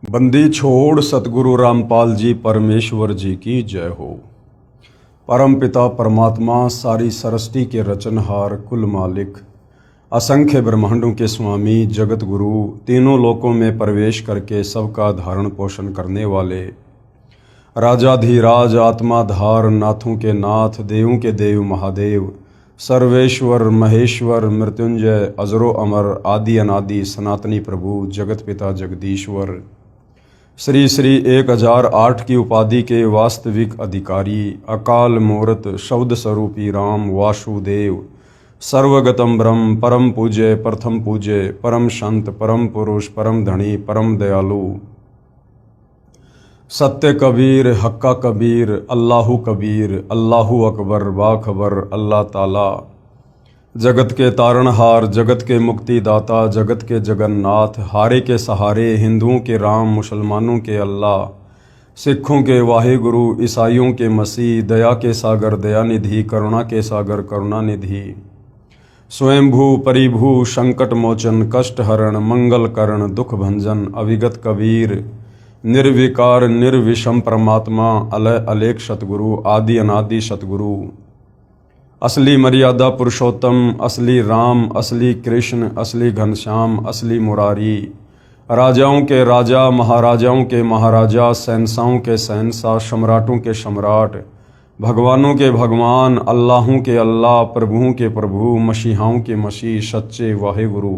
बंदी छोड़ सतगुरु रामपाल जी परमेश्वर जी की जय हो। परम पिता परमात्मा सारी सृष्टि के रचनहार कुल मालिक असंख्य ब्रह्मांडों के स्वामी जगत गुरु तीनों लोकों में प्रवेश करके सबका धारण पोषण करने वाले राजाधिराज आत्माधार नाथों के नाथ देवों के देव महादेव सर्वेश्वर महेश्वर मृत्युंजय अजरो अमर आदि अनादि सनातनी प्रभु जगत पिता जगदीश्वर श्री श्री 1008 की उपाधि के वास्तविक अधिकारी अकाल मूर्त शब्द स्वरूपी राम वासुदेव सर्वगतम ब्रह्म परम पूज्य प्रथम पूज्य परम संत परम पुरुष परम धनी परम दयालु सत्य कबीर हक्का कबीर अल्लाहु अकबर बाखबर अल्लाह ताला जगत के तारणहार जगत के मुक्तिदाता जगत के जगन्नाथ हारे के सहारे हिंदुओं के राम मुसलमानों के अल्लाह सिखों के वाहिगुरु ईसाइयों के मसीह दया के सागर दयानिधि करुणा के सागर करुणानिधि स्वयंभू परिभू संकट मोचन कष्ट हरण मंगल करण दुख भंजन अविगत कबीर निर्विकार निर्विषम परमात्मा अलय अलेख सतगुरु आदि अनादि सतगुरु असली मर्यादा पुरुषोत्तम असली राम असली कृष्ण असली घनश्याम असली मुरारी राजाओं के राजा महाराजाओं के महाराजा शहंशाहों के शहंशाह सम्राटों के सम्राट भगवानों के भगवान अल्लाहों के अल्लाह प्रभुओं के प्रभु मसीहाओं के मसीह सच्चे वाहिगुरु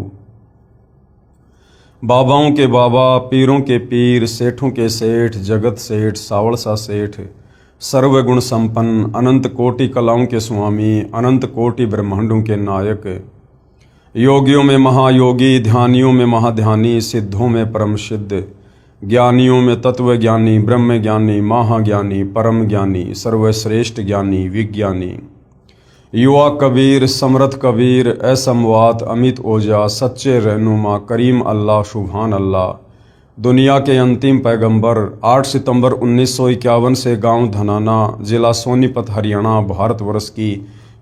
बाबाओं के बाबा पीरों के पीर सेठों के सेठ जगत सेठ सावड़सा सेठ सर्वगुण संपन्न अनंत कोटि कलाओं के स्वामी अनंत कोटि ब्रह्मांडों के नायक योगियों में महायोगी ध्यानियों में महाध्यानी सिद्धों में परम सिद्ध ज्ञानियों में तत्व ज्ञानी ब्रह्म ज्ञानी महाज्ञानी परम ज्ञानी सर्वश्रेष्ठ ज्ञानी विज्ञानी युवा कबीर समर्थ कबीर असमवात अमित ओजा सच्चे रहनुमा करीम अल्लाह सुभान अल्लाह दुनिया के अंतिम पैगंबर 8 सितंबर 1951 से गांव धनाना जिला सोनीपत हरियाणा भारतवर्ष की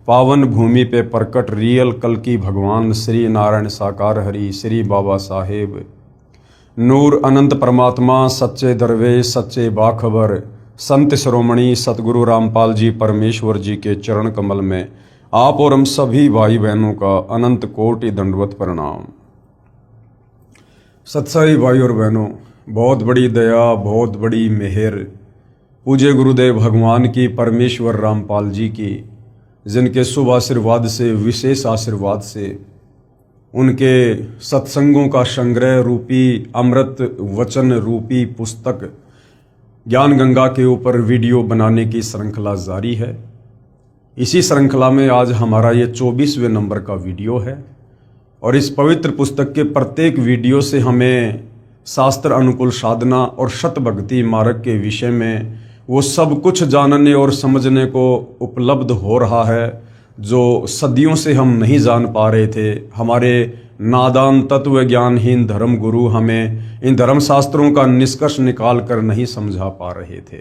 पावन भूमि पे प्रकट रियल कल की भगवान श्री नारायण साकार हरि श्री बाबा साहेब नूर अनंत परमात्मा सच्चे दरवेश सच्चे बाखबर संत शिरोमणि सतगुरु रामपाल जी परमेश्वर जी के चरण कमल में आप और हम सभी भाई बहनों का अनंत कोटि दंडवत प्रणाम। सत्साई भाई और बहनों, बहुत बड़ी दया बहुत बड़ी मेहर पूज्य गुरुदेव भगवान की परमेश्वर रामपाल जी की जिनके शुभ आशीर्वाद से विशेष आशीर्वाद से उनके सत्संगों का संग्रह रूपी अमृत वचन रूपी पुस्तक ज्ञान गंगा के ऊपर वीडियो बनाने की श्रृंखला जारी है। इसी श्रृंखला में आज हमारा ये 24वें नंबर का वीडियो है और इस पवित्र पुस्तक के प्रत्येक वीडियो से हमें शास्त्र अनुकूल साधना और शत भक्ति मार्ग के विषय में वो सब कुछ जानने और समझने को उपलब्ध हो रहा है जो सदियों से हम नहीं जान पा रहे थे। हमारे नादान तत्व ज्ञानहीन धर्म गुरु हमें इन धर्म शास्त्रों का निष्कर्ष निकाल कर नहीं समझा पा रहे थे।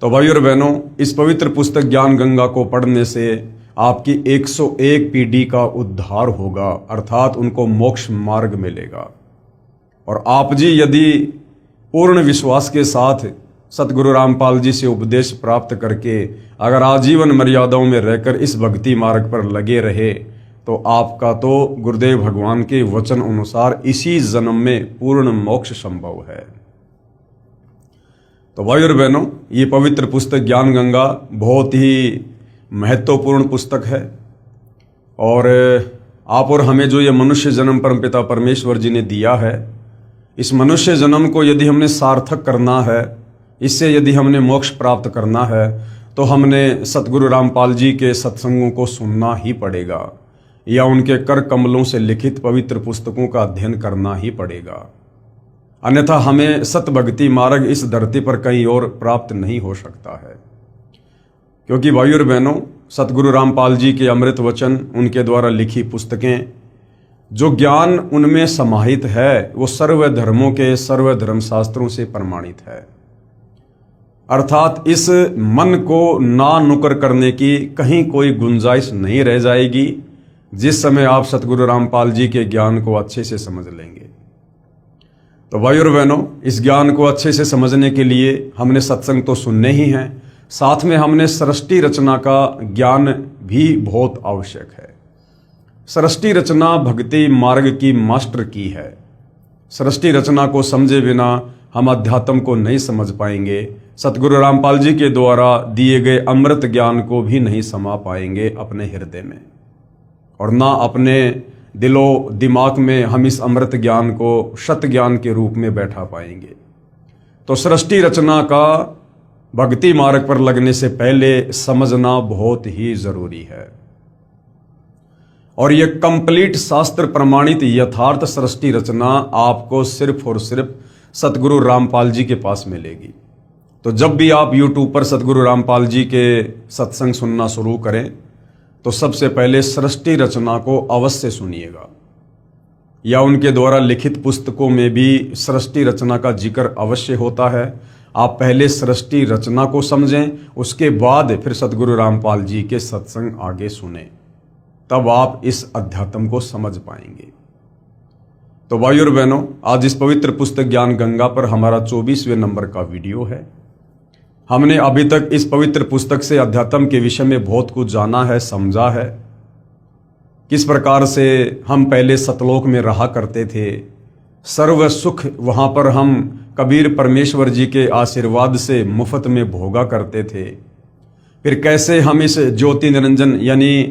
तो भाई और बहनों, इस पवित्र पुस्तक ज्ञान गंगा को पढ़ने से आपकी 101 पीढ़ी का उद्धार होगा, अर्थात उनको मोक्ष मार्ग मिलेगा। और आप जी यदि पूर्ण विश्वास के साथ सतगुरु रामपाल जी से उपदेश प्राप्त करके अगर आजीवन मर्यादाओं में रहकर इस भक्ति मार्ग पर लगे रहे तो आपका तो गुरुदेव भगवान के वचन अनुसार इसी जन्म में पूर्ण मोक्ष संभव है। तो भाई और बहनों, ये पवित्र पुस्तक ज्ञान गंगा बहुत ही महत्वपूर्ण पुस्तक है और आप और हमें जो ये मनुष्य जन्म परमपिता परमेश्वर जी ने दिया है, इस मनुष्य जन्म को यदि हमने सार्थक करना है, इससे यदि हमने मोक्ष प्राप्त करना है तो हमने सतगुरु रामपाल जी के सत्संगों को सुनना ही पड़ेगा या उनके कर कमलों से लिखित पवित्र पुस्तकों का अध्ययन करना ही पड़ेगा। अन्यथा हमें सत भक्ति मार्ग इस धरती पर कहीं और प्राप्त नहीं हो सकता है। क्योंकि भाई और बहनों, सतगुरु रामपाल जी के अमृत वचन उनके द्वारा लिखी पुस्तकें जो ज्ञान उनमें समाहित है वो सर्व धर्मों के सर्व धर्म शास्त्रों से प्रमाणित है। अर्थात इस मन को ना नुकर करने की कहीं कोई गुंजाइश नहीं रह जाएगी जिस समय आप सतगुरु रामपाल जी के ज्ञान को अच्छे से समझ लेंगे। तो भाई और बहनों, इस ज्ञान को अच्छे से समझने के लिए हमने सत्संग तो सुनने ही हैं, साथ में हमने सृष्टि रचना का ज्ञान भी बहुत आवश्यक है। सृष्टि रचना भक्ति मार्ग की मास्टर की है। सृष्टि रचना को समझे बिना हम अध्यात्म को नहीं समझ पाएंगे, सतगुरु रामपाल जी के द्वारा दिए गए अमृत ज्ञान को भी नहीं समा पाएंगे अपने हृदय में, और ना अपने दिलो दिमाग में हम इस अमृत ज्ञान को शत ज्ञान के रूप में बैठा पाएंगे। तो सृष्टि रचना का भक्ति मार्ग पर लगने से पहले समझना बहुत ही जरूरी है, और यह कंप्लीट शास्त्र प्रमाणित यथार्थ सृष्टि रचना आपको सिर्फ और सिर्फ सतगुरु रामपाल जी के पास मिलेगी। तो जब भी आप YouTube पर सतगुरु रामपाल जी के सत्संग सुनना शुरू करें तो सबसे पहले सृष्टि रचना को अवश्य सुनिएगा, या उनके द्वारा लिखित पुस्तकों में भी सृष्टि रचना का जिक्र अवश्य होता है। आप पहले सृष्टि रचना को समझें, उसके बाद फिर सतगुरु रामपाल जी के सत्संग आगे सुने, तब आप इस अध्यात्म को समझ पाएंगे। तो भाइयों और बहनों, आज इस पवित्र पुस्तक ज्ञान गंगा पर हमारा 24वें नंबर का वीडियो है। हमने अभी तक इस पवित्र पुस्तक से अध्यात्म के विषय में बहुत कुछ जाना है, समझा है। किस प्रकार से हम पहले सतलोक में रहा करते थे, सर्व सुख वहां पर हम कबीर परमेश्वर जी के आशीर्वाद से मुफ्त में भोगा करते थे। फिर कैसे हम इस ज्योति निरंजन यानी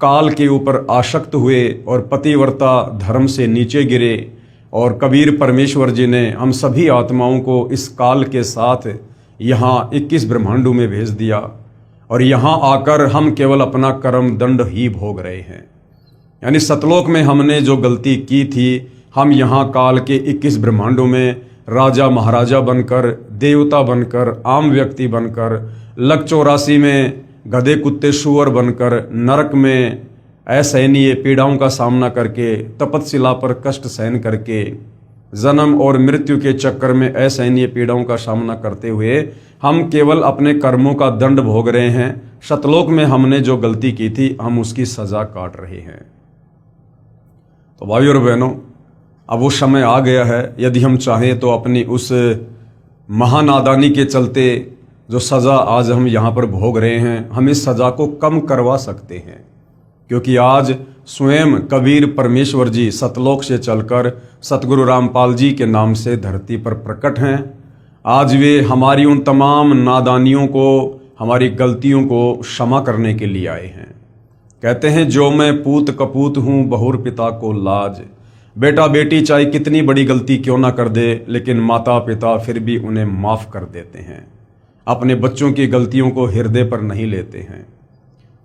काल के ऊपर आसक्त हुए और पतिव्रता धर्म से नीचे गिरे, और कबीर परमेश्वर जी ने हम सभी आत्माओं को इस काल के साथ यहाँ 21 ब्रह्मांडों में भेज दिया, और यहाँ आकर हम केवल अपना कर्म दंड ही भोग रहे हैं। यानी सतलोक में हमने जो गलती की थी, हम यहाँ काल के 21 ब्रह्मांडों में राजा महाराजा बनकर, देवता बनकर, आम व्यक्ति बनकर, लक 84 में गधे कुत्ते शुअर बनकर, नरक में असहनीय पीड़ाओं का सामना करके, तपतशिला पर कष्ट सहन करके, जन्म और मृत्यु के चक्कर में असहनीय पीड़ाओं का सामना करते हुए हम केवल अपने कर्मों का दंड भोग रहे हैं। सतलोक में हमने जो गलती की थी, हम उसकी सजा काट रहे हैं। तो भाइयों और बहनों, अब वो समय आ गया है, यदि हम चाहें तो अपनी उस महानादानी के चलते जो सज़ा आज हम यहाँ पर भोग रहे हैं, हम इस सज़ा को कम करवा सकते हैं। क्योंकि आज स्वयं कबीर परमेश्वर जी सतलोक से चलकर सतगुरु रामपाल जी के नाम से धरती पर प्रकट हैं। आज वे हमारी उन तमाम नादानियों को, हमारी गलतियों को क्षमा करने के लिए आए हैं। कहते हैं, जो मैं पूत कपूत हूँ बहुर पिता को लाज। बेटा बेटी चाहे कितनी बड़ी गलती क्यों ना कर दे, लेकिन माता पिता फिर भी उन्हें माफ़ कर देते हैं, अपने बच्चों की गलतियों को हृदय पर नहीं लेते हैं।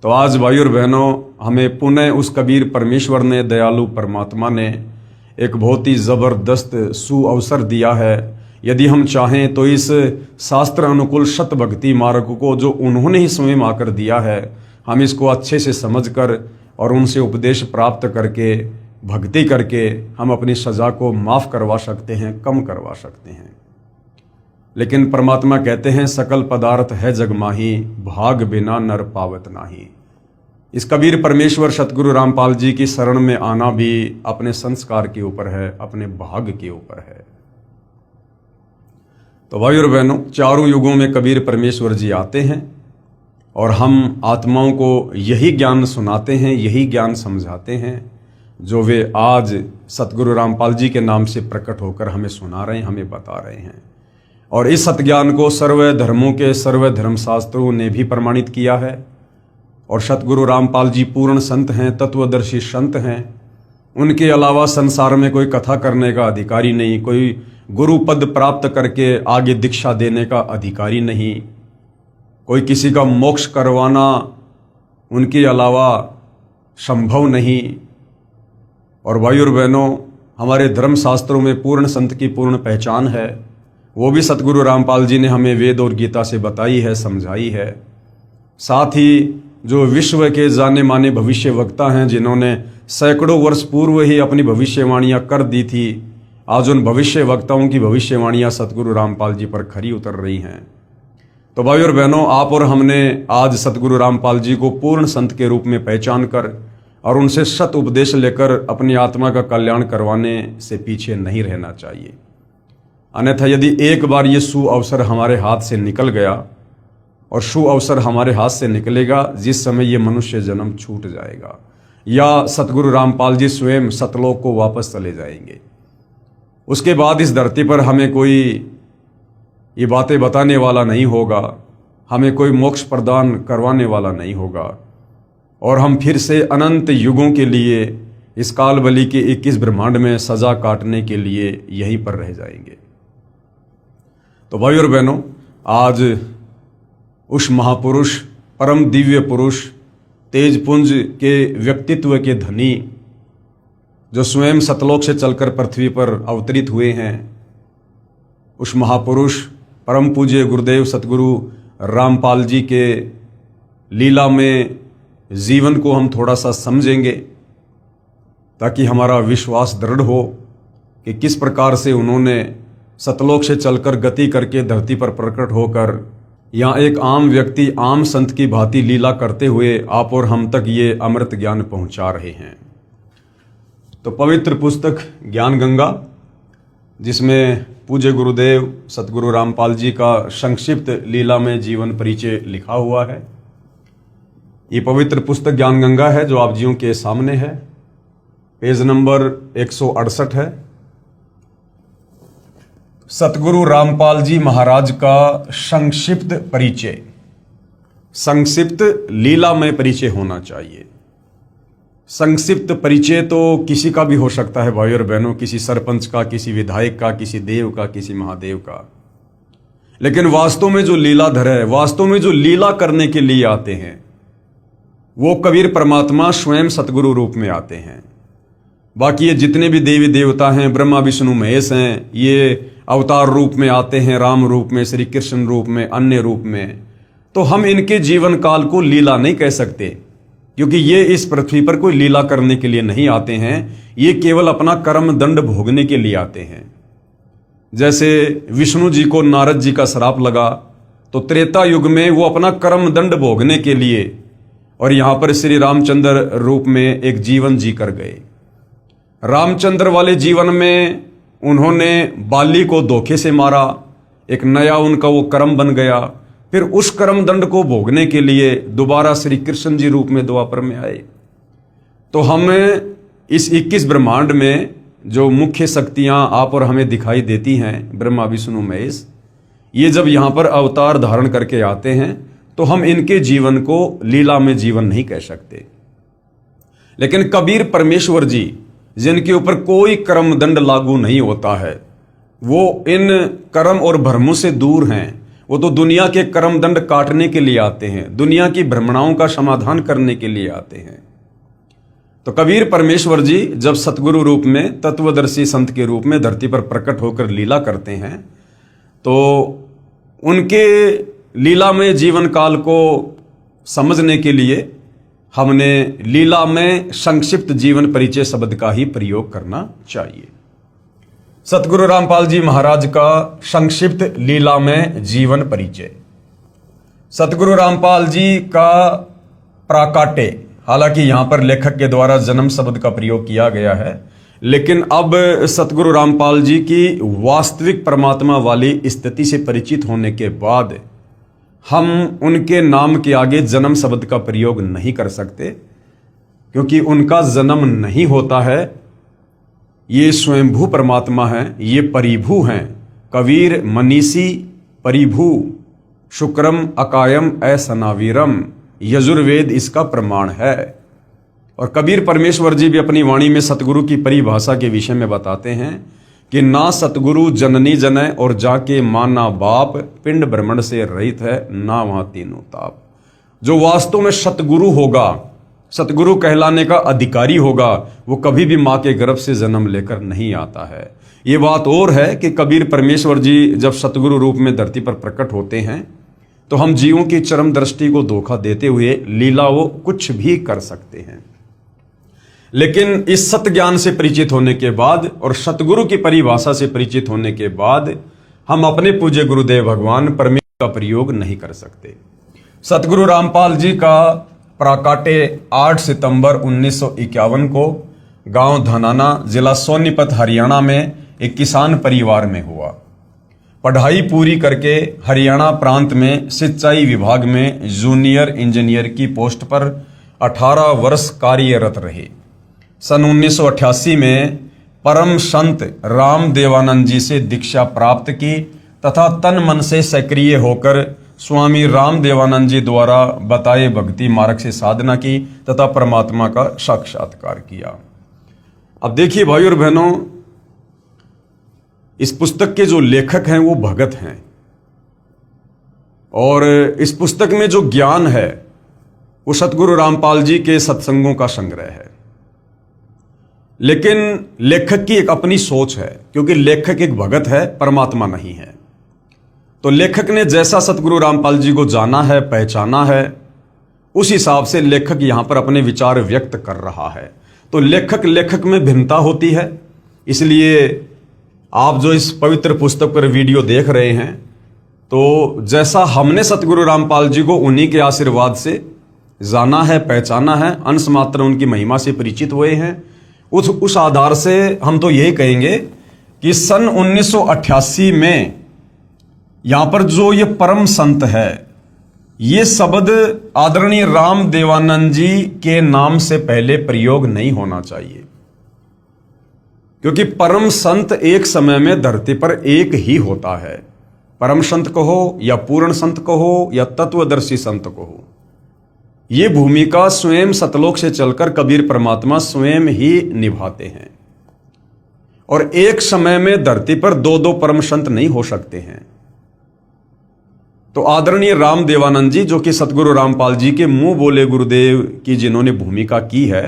तो आज भाइयों और बहनों, हमें पुनः उस कबीर परमेश्वर ने, दयालु परमात्मा ने एक बहुत ही ज़बरदस्त सुअवसर दिया है। यदि हम चाहें तो इस शास्त्र अनुकूल शत भक्ति मार्ग को जो उन्होंने ही स्वयं आकर दिया है, हम इसको अच्छे से समझकर और उनसे उपदेश प्राप्त करके, भक्ति करके हम अपनी सज़ा को माफ़ करवा सकते हैं, कम करवा सकते हैं। लेकिन परमात्मा कहते हैं, सकल पदार्थ है जग माही, भाग बिना नर पावत नाही। इस कबीर परमेश्वर सतगुरु रामपाल जी की शरण में आना भी अपने संस्कार के ऊपर है, अपने भाग के ऊपर है। तो भाई और बहनों, चारों युगों में कबीर परमेश्वर जी आते हैं और हम आत्माओं को यही ज्ञान सुनाते हैं, यही ज्ञान समझाते हैं जो वे आज सतगुरु रामपाल जी के नाम से प्रकट होकर हमें सुना रहे हैं, हमें बता रहे हैं। और इस सतज्ञान को सर्व धर्मों के सर्व धर्मशास्त्रों ने भी प्रमाणित किया है। और सतगुरु रामपाल जी पूर्ण संत हैं, तत्वदर्शी संत हैं। उनके अलावा संसार में कोई कथा करने का अधिकारी नहीं, कोई गुरु पद प्राप्त करके आगे दीक्षा देने का अधिकारी नहीं, कोई किसी का मोक्ष करवाना उनके अलावा संभव नहीं। और भाई और बहनों, हमारे धर्मशास्त्रों में पूर्ण संत की पूर्ण पहचान है, वो भी सतगुरु रामपाल जी ने हमें वेद और गीता से बताई है, समझाई है। साथ ही जो विश्व के जाने माने भविष्य वक्ता हैं, जिन्होंने सैकड़ों वर्ष पूर्व ही अपनी भविष्यवाणियां कर दी थी, आज उन भविष्य वक्ताओं की भविष्यवाणियां सतगुरु रामपाल जी पर खरी उतर रही हैं। तो भाई और बहनों, आप और हमने आज सतगुरु रामपाल जी को पूर्ण संत के रूप में पहचान कर और उनसे सत उपदेश लेकर अपनी आत्मा का कल्याण करवाने से पीछे नहीं रहना चाहिए। अन्यथा यदि एक बार ये सु अवसर हमारे हाथ से निकल गया, और सु अवसर हमारे हाथ से निकलेगा जिस समय ये मनुष्य जन्म छूट जाएगा, या सतगुरु रामपाल जी स्वयं सतलोक को वापस चले जाएंगे। उसके बाद इस धरती पर हमें कोई ये बातें बताने वाला नहीं होगा, हमें कोई मोक्ष प्रदान करवाने वाला नहीं होगा, और हम फिर से अनंत युगों के लिए इस काल बलि के 21 ब्रह्मांड में सजा काटने के लिए यहीं पर रह जाएंगे। तो भाई और बहनों, आज उस महापुरुष, परम दिव्य पुरुष, तेजपुंज के व्यक्तित्व के धनी, जो स्वयं सतलोक से चलकर पृथ्वी पर अवतरित हुए हैं, उस महापुरुष परम पूज्य गुरुदेव सतगुरु रामपाल जी के लीला में जीवन को हम थोड़ा सा समझेंगे, ताकि हमारा विश्वास दृढ़ हो कि किस प्रकार से उन्होंने सतलोक से चलकर गति करके धरती पर प्रकट होकर यहाँ एक आम व्यक्ति, आम संत की भांति लीला करते हुए आप और हम तक ये अमृत ज्ञान पहुँचा रहे हैं। तो पवित्र पुस्तक ज्ञान गंगा, जिसमें पूज्य गुरुदेव सतगुरु रामपाल जी का संक्षिप्त लीला में जीवन परिचय लिखा हुआ है, ये पवित्र पुस्तक ज्ञान गंगा है जो आप जियों के सामने है। पेज नंबर 168 है। सतगुरु रामपाल जी महाराज का संक्षिप्त परिचय, संक्षिप्त लीला में परिचय होना चाहिए। संक्षिप्त परिचय तो किसी का भी हो सकता है भाई और बहनों, किसी सरपंच का, किसी विधायक का, किसी देव का, किसी महादेव का, लेकिन वास्तव में जो लीलाधर है, वास्तव में जो लीला करने के लिए आते हैं, वो कबीर परमात्मा स्वयं सतगुरु रूप में आते हैं। बाकी ये जितने भी देवी देवता हैं, ब्रह्मा विष्णु महेश हैं, ये अवतार रूप में आते हैं, राम रूप में, श्री कृष्ण रूप में, अन्य रूप में। तो हम इनके जीवन काल को लीला नहीं कह सकते, क्योंकि ये इस पृथ्वी पर कोई लीला करने के लिए नहीं आते हैं, ये केवल अपना कर्म दंड भोगने के लिए आते हैं। जैसे विष्णु जी को नारद जी का श्राप लगा, तो त्रेता युग में वो अपना कर्म दंड भोगने के लिए और यहां पर श्री रामचंद्र रूप में एक जीवन जी कर गए। रामचंद्र वाले जीवन में उन्होंने बाली को धोखे से मारा, एक नया उनका वो कर्म बन गया। फिर उस कर्म दंड को भोगने के लिए दोबारा श्री कृष्ण जी रूप में द्वापर में आए। तो हमें इस 21 ब्रह्मांड में जो मुख्य शक्तियां आप और हमें दिखाई देती हैं, ब्रह्मा विष्णु महेश, ये जब यहाँ पर अवतार धारण करके आते हैं तो हम इनके जीवन को लीला में जीवन नहीं कह सकते। लेकिन कबीर परमेश्वर जी, जिनके ऊपर कोई कर्म दंड लागू नहीं होता है, वो इन कर्म और भ्रमों से दूर हैं। वो तो दुनिया के कर्म दंड काटने के लिए आते हैं, दुनिया की भ्रमणाओं का समाधान करने के लिए आते हैं। तो कबीर परमेश्वर जी जब सतगुरु रूप में, तत्वदर्शी संत के रूप में धरती पर प्रकट होकर लीला करते हैं, तो उनके लीला में जीवन काल को समझने के लिए हमने लीला में संक्षिप्त जीवन परिचय शब्द का ही प्रयोग करना चाहिए। सतगुरु रामपाल जी महाराज का संक्षिप्त लीला में जीवन परिचय। सतगुरु रामपाल जी का प्राकाटे, हालांकि यहां पर लेखक के द्वारा जन्म शब्द का प्रयोग किया गया है, लेकिन अब सतगुरु रामपाल जी की वास्तविक परमात्मा वाली स्थिति से परिचित होने के बाद हम उनके नाम के आगे जन्म शब्द का प्रयोग नहीं कर सकते, क्योंकि उनका जन्म नहीं होता है। ये स्वयंभू परमात्मा हैं, ये परिभू हैं। कबीर मनीषी परिभू शुक्रम अकायम असनावीरम, यजुर्वेद इसका प्रमाण है। और कबीर परमेश्वर जी भी अपनी वाणी में सतगुरु की परिभाषा के विषय में बताते हैं कि ना सतगुरु जननी जनय और जाके माना बाप, पिंड ब्रह्मण से रहित है ना वहां तीनों ताप। जो वास्तव में सतगुरु होगा, सतगुरु कहलाने का अधिकारी होगा, वो कभी भी माँ के गर्भ से जन्म लेकर नहीं आता है। ये बात और है कि कबीर परमेश्वर जी जब सतगुरु रूप में धरती पर प्रकट होते हैं तो हम जीवों की चरम दृष्टि को धोखा देते हुए लीला वो कुछ भी कर सकते हैं। लेकिन इस सत्य ज्ञान से परिचित होने के बाद और सतगुरु की परिभाषा से परिचित होने के बाद हम अपने पूज्य गुरुदेव भगवान परमेश्वर का प्रयोग नहीं कर सकते। सतगुरु रामपाल जी का प्राकाटे 8 सितंबर 1951 को गांव धनाना, जिला सोनीपत, हरियाणा में एक किसान परिवार में हुआ। पढ़ाई पूरी करके हरियाणा प्रांत में सिंचाई विभाग में जूनियर इंजीनियर की पोस्ट पर 18 वर्ष कार्यरत रहे। सन 1988 में परम संत राम देवानंद जी से दीक्षा प्राप्त की तथा तन मन से सक्रिय होकर स्वामी राम देवानंद जी द्वारा बताए भक्ति मार्ग से साधना की तथा परमात्मा का साक्षात्कार किया। अब देखिए भाई और बहनों, इस पुस्तक के जो लेखक हैं वो भगत हैं और इस पुस्तक में जो ज्ञान है वो सतगुरु रामपाल जी के सत्संगों का संग्रह है। लेकिन लेखक की एक अपनी सोच है, क्योंकि लेखक एक भगत है, परमात्मा नहीं है। तो लेखक ने जैसा सतगुरु रामपाल जी को जाना है, पहचाना है, उस हिसाब से लेखक यहां पर अपने विचार व्यक्त कर रहा है। तो लेखक में भिन्नता होती है। इसलिए आप जो इस पवित्र पुस्तक पर वीडियो देख रहे हैं, तो जैसा हमने सतगुरु रामपाल जी को उन्हीं के आशीर्वाद से जाना है, पहचाना है, अंश मात्र उनकी महिमा से परिचित हुए हैं, उस आधार से हम तो यही कहेंगे कि सन 1988 में यहां पर जो ये परम संत है, ये शब्द आदरणीय राम देवानंद जी के नाम से पहले प्रयोग नहीं होना चाहिए, क्योंकि परम संत एक समय में धरती पर एक ही होता है। परम संत कहो या पूर्ण संत कहो या तत्वदर्शी संत कहो, ये भूमिका स्वयं सतलोक से चलकर कबीर परमात्मा स्वयं ही निभाते हैं। और एक समय में धरती पर दो दो परम संत नहीं हो सकते हैं। तो आदरणीय राम देवानंद जी, जो कि सतगुरु रामपाल जी के मुंह बोले गुरुदेव की जिन्होंने भूमिका की है,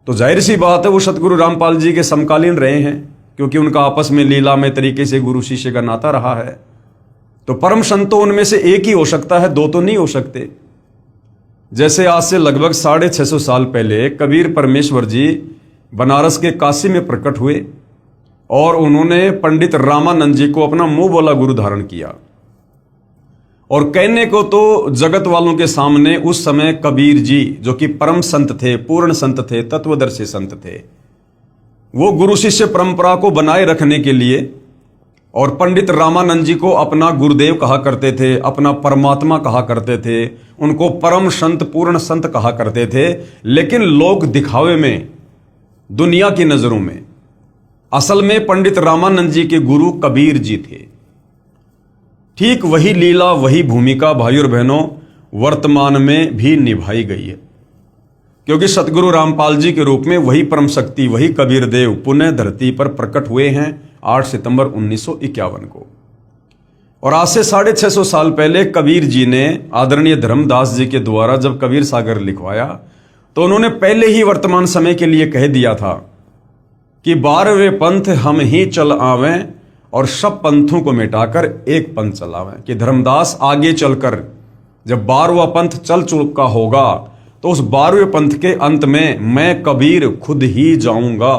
तो जाहिर सी बात है वो सतगुरु रामपाल जी के समकालीन रहे हैं, क्योंकि उनका आपस में लीला में तरीके से गुरु शिष्य का नाता रहा है। तो परम संत तो उनमें से एक ही हो सकता है, दो तो नहीं हो सकते। जैसे आज से लगभग 650 साल पहले कबीर परमेश्वर जी बनारस के काशी में प्रकट हुए और उन्होंने पंडित रामानंद जी को अपना मुंह बोला गुरु धारण किया। और कहने को तो जगत वालों के सामने उस समय कबीर जी, जो कि परम संत थे, पूर्ण संत थे, तत्वदर्शी संत थे, वो गुरु शिष्य परंपरा को बनाए रखने के लिए और पंडित रामानंद जी को अपना गुरुदेव कहा करते थे, अपना परमात्मा कहा करते थे, उनको परम संत, पूर्ण संत कहा करते थे। लेकिन लोग दिखावे में, दुनिया की नजरों में, असल में पंडित रामानंद जी के गुरु कबीर जी थे। ठीक वही लीला, वही भूमिका भाई और बहनों वर्तमान में भी निभाई गई है, क्योंकि सतगुरु रामपाल जी के रूप में वही परम शक्ति, वही कबीर देव पुनः धरती पर प्रकट हुए हैं 8 सितंबर 1951 को। और आज से 650 साल पहले कबीर जी ने आदरणीय धर्मदास जी के द्वारा जब कबीर सागर लिखवाया, तो उन्होंने पहले ही वर्तमान समय के लिए कह दिया था कि 12वें पंथ हम ही चल आवें और सब पंथों को मिटाकर एक पंथ चलावें। कि धर्मदास आगे चलकर जब 12वां पंथ चल चुका होगा, तो उस 12वें पंथ के अंत में मैं कबीर खुद ही जाऊंगा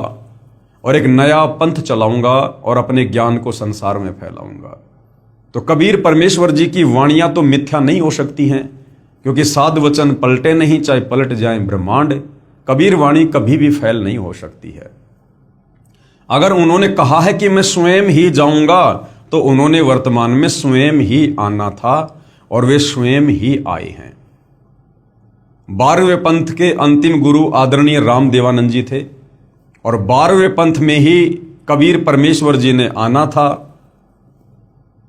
और एक नया पंथ चलाऊंगा और अपने ज्ञान को संसार में फैलाऊंगा। तो कबीर परमेश्वर जी की वाणियां तो मिथ्या नहीं हो सकती हैं, क्योंकि साध वचन पलटे नहीं, चाहे पलट जाए ब्रह्मांड। कबीर वाणी कभी भी फैल नहीं हो सकती है। अगर उन्होंने कहा है कि मैं स्वयं ही जाऊंगा, तो उन्होंने वर्तमान में स्वयं ही आना था और वे स्वयं ही आए हैं। 12वें पंथ के अंतिम गुरु आदरणीय राम देवानंद जी थे और 12वें पंथ में ही कबीर परमेश्वर जी ने आना था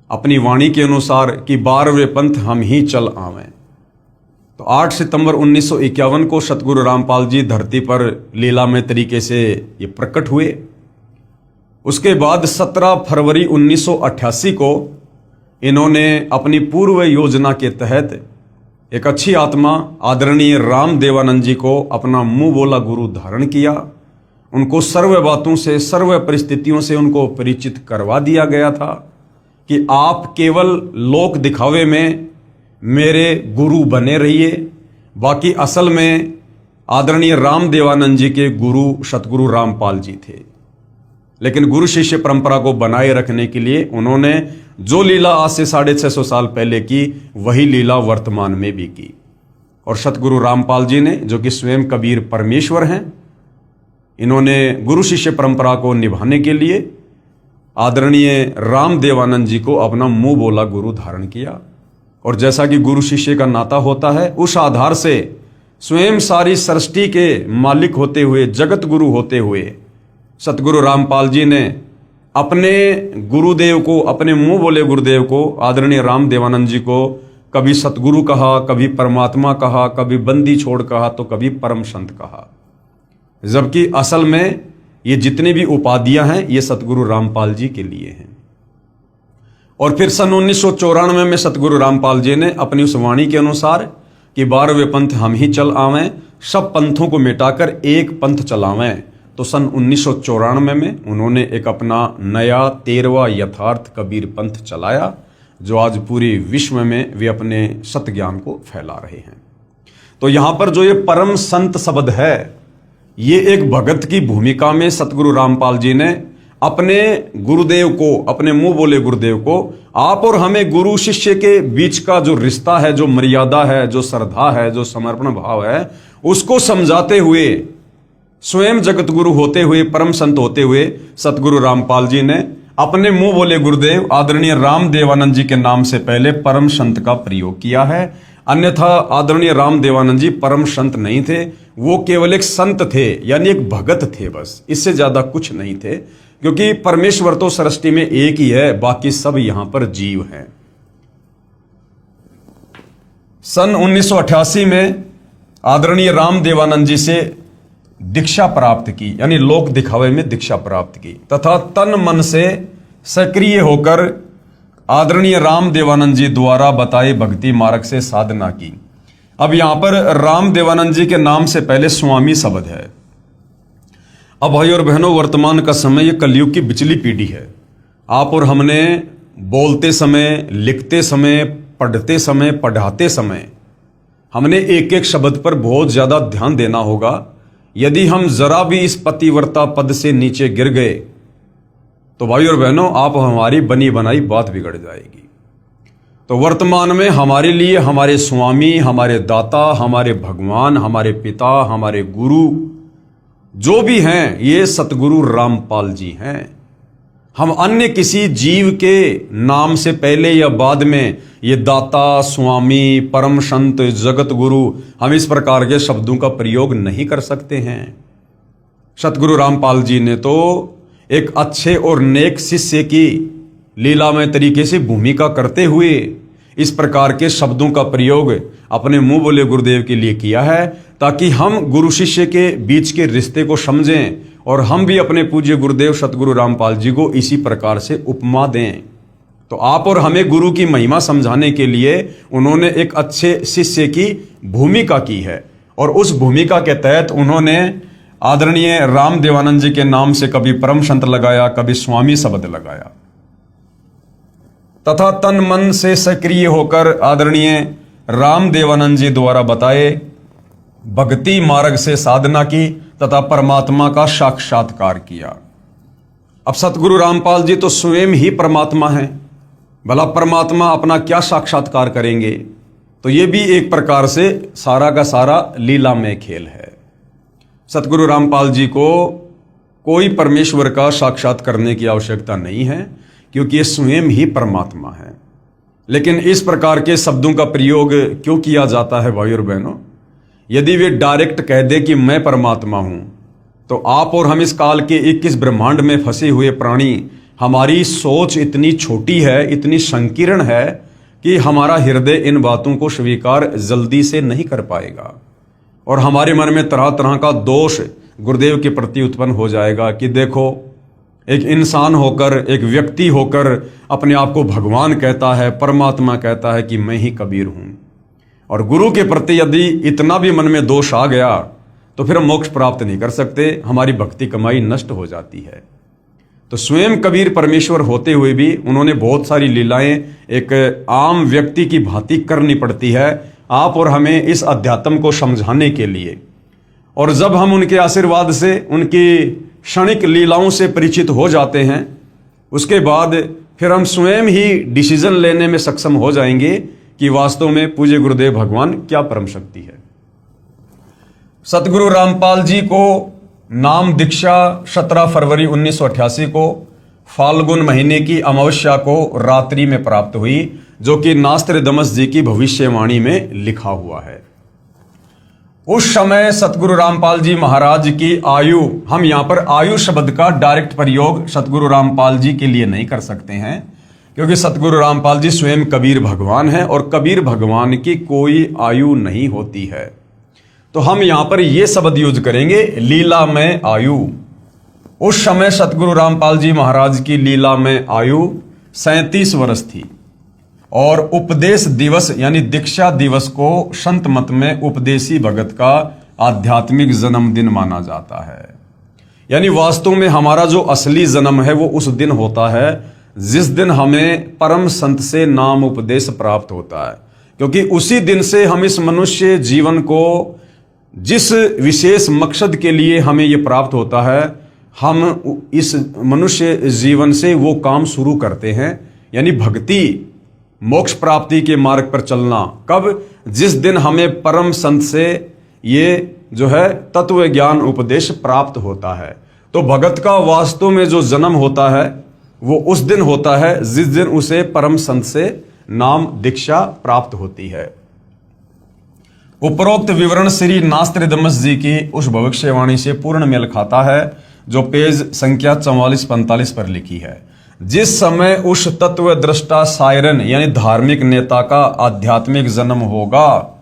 अपनी वाणी के अनुसार कि 12वें पंथ हम ही चल आवें। तो 8 सितंबर 1951 को सतगुरु रामपाल जी धरती पर लीलामय तरीके से ये प्रकट हुए। उसके बाद 17 फरवरी 1988 को इन्होंने अपनी पूर्व योजना के तहत एक अच्छी आत्मा आदरणीय राम देवानंद जी को अपना मुंह बोला गुरु धारण किया। उनको सर्व बातों से, सर्व परिस्थितियों से उनको परिचित करवा दिया गया था कि आप केवल लोक दिखावे में मेरे गुरु बने रहिए, बाकी असल में आदरणीय राम देवानंद जी के गुरु सतगुरु रामपाल जी थे। लेकिन गुरु शिष्य परंपरा को बनाए रखने के लिए उन्होंने जो लीला आज से 650 साल पहले की, वही लीला वर्तमान में भी की। और सतगुरु रामपाल जी ने, जो कि स्वयं कबीर परमेश्वर हैं, इन्होंने गुरु शिष्य परंपरा को निभाने के लिए आदरणीय राम देवानंद जी को अपना मुंह बोला गुरु धारण किया। और जैसा कि गुरु शिष्य का नाता होता है, उस आधार से स्वयं सारी सृष्टि के मालिक होते हुए, जगत गुरु होते हुए सतगुरु रामपाल जी ने अपने गुरुदेव को, अपने मुंह बोले गुरुदेव को, आदरणीय राम देवानंद जी को कभी सतगुरु कहा, कभी परमात्मा कहा, कभी बंदी छोड़ कहा, तो कभी परम संत कहा। जबकि असल में ये जितनी भी उपाधियां हैं ये सतगुरु रामपाल जी के लिए हैं। और फिर सन 1994 में सतगुरु रामपाल जी ने अपनी उस वाणी के अनुसार कि 12वें पंथ हम ही चल आवें, सब पंथों को मिटाकर एक पंथ चलावें, तो सन 1994 में उन्होंने एक अपना नया 13वां यथार्थ कबीर पंथ चलाया, जो आज पूरे विश्व में वे अपने सत ज्ञान को फैला रहे हैं। तो यहां पर जो ये परम संत शब्द है, ये एक भगत की भूमिका में सतगुरु रामपाल जी ने अपने गुरुदेव को, अपने मुंह बोले गुरुदेव को, आप और हमें गुरु शिष्य के बीच का जो रिश्ता है, जो मर्यादा है, जो श्रद्धा है, जो समर्पण भाव है, उसको समझाते हुए, स्वयं जगत गुरु होते हुए, परम संत होते हुए सतगुरु रामपाल जी ने अपने मुंह बोले गुरुदेव आदरणीय राम देवानंद जी के नाम से पहले परम संत का प्रयोग किया है। अन्यथा आदरणीय राम देवानंद जी परम संत नहीं थे, वो केवल एक संत थे, यानी एक भगत थे, बस इससे ज्यादा कुछ नहीं थे। क्योंकि परमेश्वर तो सृष्टि में एक ही है, बाकी सब यहां पर जीव हैं। सन 1988 में आदरणीय राम देवानंद जी से दीक्षा प्राप्त की, यानी लोक दिखावे में दीक्षा प्राप्त की, तथा तन मन से सक्रिय होकर आदरणीय राम देवानंद जी द्वारा बताए भक्ति मार्ग से साधना की। अब यहां पर राम देवानंद जी के नाम से पहले स्वामी शब्द है। अब भाई और बहनों, वर्तमान का समय ये कलयुग की बिचली पीढ़ी है। आप और हमने बोलते समय, लिखते समय, पढ़ते समय, पढ़ाते समय हमने एक एक शब्द पर बहुत ज्यादा ध्यान देना होगा। यदि हम जरा भी इस पतिव्रता पद से नीचे गिर गए तो भाई और बहनों, आप हमारी बनी बनाई बात बिगड़ जाएगी। तो वर्तमान में हमारे लिए हमारे स्वामी, हमारे दाता, हमारे भगवान, हमारे पिता, हमारे गुरु जो भी हैं, ये सतगुरु रामपाल जी हैं। हम अन्य किसी जीव के नाम से पहले या बाद में ये दाता, स्वामी, परम संत, जगत गुरु, हम इस प्रकार के शब्दों का प्रयोग नहीं कर सकते हैं। सतगुरु रामपाल जी ने तो एक अच्छे और नेक शिष्य की लीलामय तरीके से भूमिका करते हुए इस प्रकार के शब्दों का प्रयोग अपने मुंह बोले गुरुदेव के लिए किया है, ताकि हम गुरु शिष्य के बीच के रिश्ते को समझें और हम भी अपने पूज्य गुरुदेव सतगुरु रामपाल जी को इसी प्रकार से उपमा दें। तो आप और हमें गुरु की महिमा समझाने के लिए उन्होंने एक अच्छे शिष्य की भूमिका की है, और उस भूमिका के तहत उन्होंने आदरणीय राम देवानंद जी के नाम से कभी परम संत लगाया, कभी स्वामी शब्द लगाया, तथा तन मन से सक्रिय होकर आदरणीय राम देवानंद जी द्वारा बताए भक्ति मार्ग से साधना की तथा परमात्मा का साक्षात्कार किया। अब सतगुरु रामपाल जी तो स्वयं ही परमात्मा हैं, भला परमात्मा अपना क्या साक्षात्कार करेंगे? तो ये भी एक प्रकार से सारा का सारा लीलामय खेल है। सतगुरु रामपाल जी को कोई परमेश्वर का साक्षात करने की आवश्यकता नहीं है, क्योंकि ये स्वयं ही परमात्मा है। लेकिन इस प्रकार के शब्दों का प्रयोग क्यों किया जाता है भाई और बहनों? यदि वे डायरेक्ट कह दे कि मैं परमात्मा हूं, तो आप और हम इस काल के 21 ब्रह्मांड में फंसे हुए प्राणी, हमारी सोच इतनी छोटी है, इतनी संकीर्ण है कि हमारा हृदय इन बातों को स्वीकार जल्दी से नहीं कर पाएगा, और हमारे मन में तरह तरह का दोष गुरुदेव के प्रति उत्पन्न हो जाएगा कि देखो, एक इंसान होकर, एक व्यक्ति होकर अपने आप को भगवान कहता है, परमात्मा कहता है कि मैं ही कबीर हूं। और गुरु के प्रति यदि इतना भी मन में दोष आ गया तो फिर हम मोक्ष प्राप्त नहीं कर सकते, हमारी भक्ति कमाई नष्ट हो जाती है। तो स्वयं कबीर परमेश्वर होते हुए भी उन्होंने बहुत सारी लीलाएं एक आम व्यक्ति की भांति करनी पड़ती है आप और हमें इस अध्यात्म को समझाने के लिए। और जब हम उनके आशीर्वाद से, उनकी क्षणिक लीलाओं से परिचित हो जाते हैं, उसके बाद फिर हम स्वयं ही डिसीजन लेने में सक्षम हो जाएंगे कि वास्तव में पूज्य गुरुदेव भगवान क्या परम शक्ति है। सतगुरु रामपाल जी को नाम दीक्षा 17 फरवरी 1988 को फाल्गुन महीने की अमावस्या को रात्रि में प्राप्त हुई, जो कि नास्त्रदमस जी की भविष्यवाणी में लिखा हुआ है। उस समय सतगुरु रामपाल जी महाराज की आयु, हम यहां पर आयु शब्द का डायरेक्ट प्रयोग सतगुरु रामपाल जी के लिए नहीं कर सकते हैं, क्योंकि सतगुरु रामपाल जी स्वयं कबीर भगवान हैं और कबीर भगवान की कोई आयु नहीं होती है। तो हम यहां पर यह शब्द यूज करेंगे, लीला में आयु। उस समय सतगुरु रामपाल जी महाराज की लीला में आयु 37 वर्ष थी और उपदेश दिवस यानी दीक्षा दिवस को संत मत में उपदेशी भगत का आध्यात्मिक जन्मदिन माना जाता है। यानी वास्तव में हमारा जो असली जन्म है वो उस दिन होता है जिस दिन हमें परम संत से नाम उपदेश प्राप्त होता है, क्योंकि उसी दिन से हम इस मनुष्य जीवन को, जिस विशेष मकसद के लिए हमें ये प्राप्त होता है, हम इस मनुष्य जीवन से वो काम शुरू करते हैं, यानी भक्ति, मोक्ष प्राप्ति के मार्ग पर चलना। कब? जिस दिन हमें परम संत से ये जो है तत्व ज्ञान उपदेश प्राप्त होता है। तो भगत का वास्तव में जो जन्म होता है वो उस दिन होता है जिस दिन उसे परम संत से नाम दीक्षा प्राप्त होती है। उपरोक्त विवरण श्री नास्त्रदमस जी की उस भविष्यवाणी से पूर्ण मेल खाता है जो पेज संख्या 44-45 पर लिखी है। जिस समय उस तत्व दृष्टा सायरन यानी धार्मिक नेता का आध्यात्मिक जन्म होगा,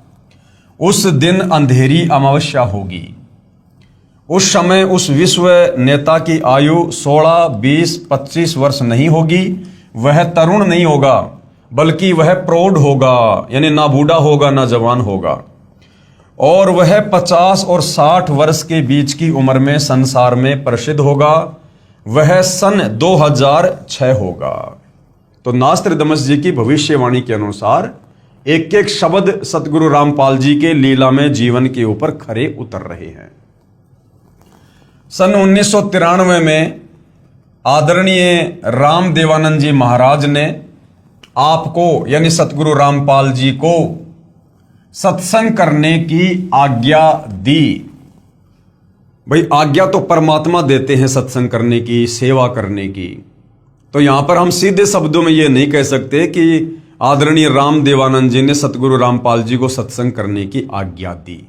उस दिन अंधेरी अमावस्या होगी। उस समय उस विश्व नेता की आयु 16, 20, 25 वर्ष नहीं होगी। वह तरुण नहीं होगा, बल्कि वह प्रौढ़ होगा, यानी ना बूढ़ा होगा ना जवान होगा। और वह 50 और 60 वर्ष के बीच की उम्र में संसार में प्रसिद्ध होगा। वह सन 2006 होगा। तो नास्त्रदमस जी की भविष्यवाणी के अनुसार एक एक शब्द सतगुरु रामपाल जी के लीला में जीवन के ऊपर खरे उतर रहे हैं। सन 1993 में आदरणीय राम देवानंद जी महाराज ने आपको यानी सतगुरु रामपाल जी को सत्संग करने की आज्ञा दी। भाई आज्ञा तो परमात्मा देते हैं सत्संग करने की, सेवा करने की। तो यहां पर हम सीधे शब्दों में यह नहीं कह सकते कि आदरणीय राम देवानंद जी ने सतगुरु रामपाल जी को सत्संग करने की आज्ञा दी।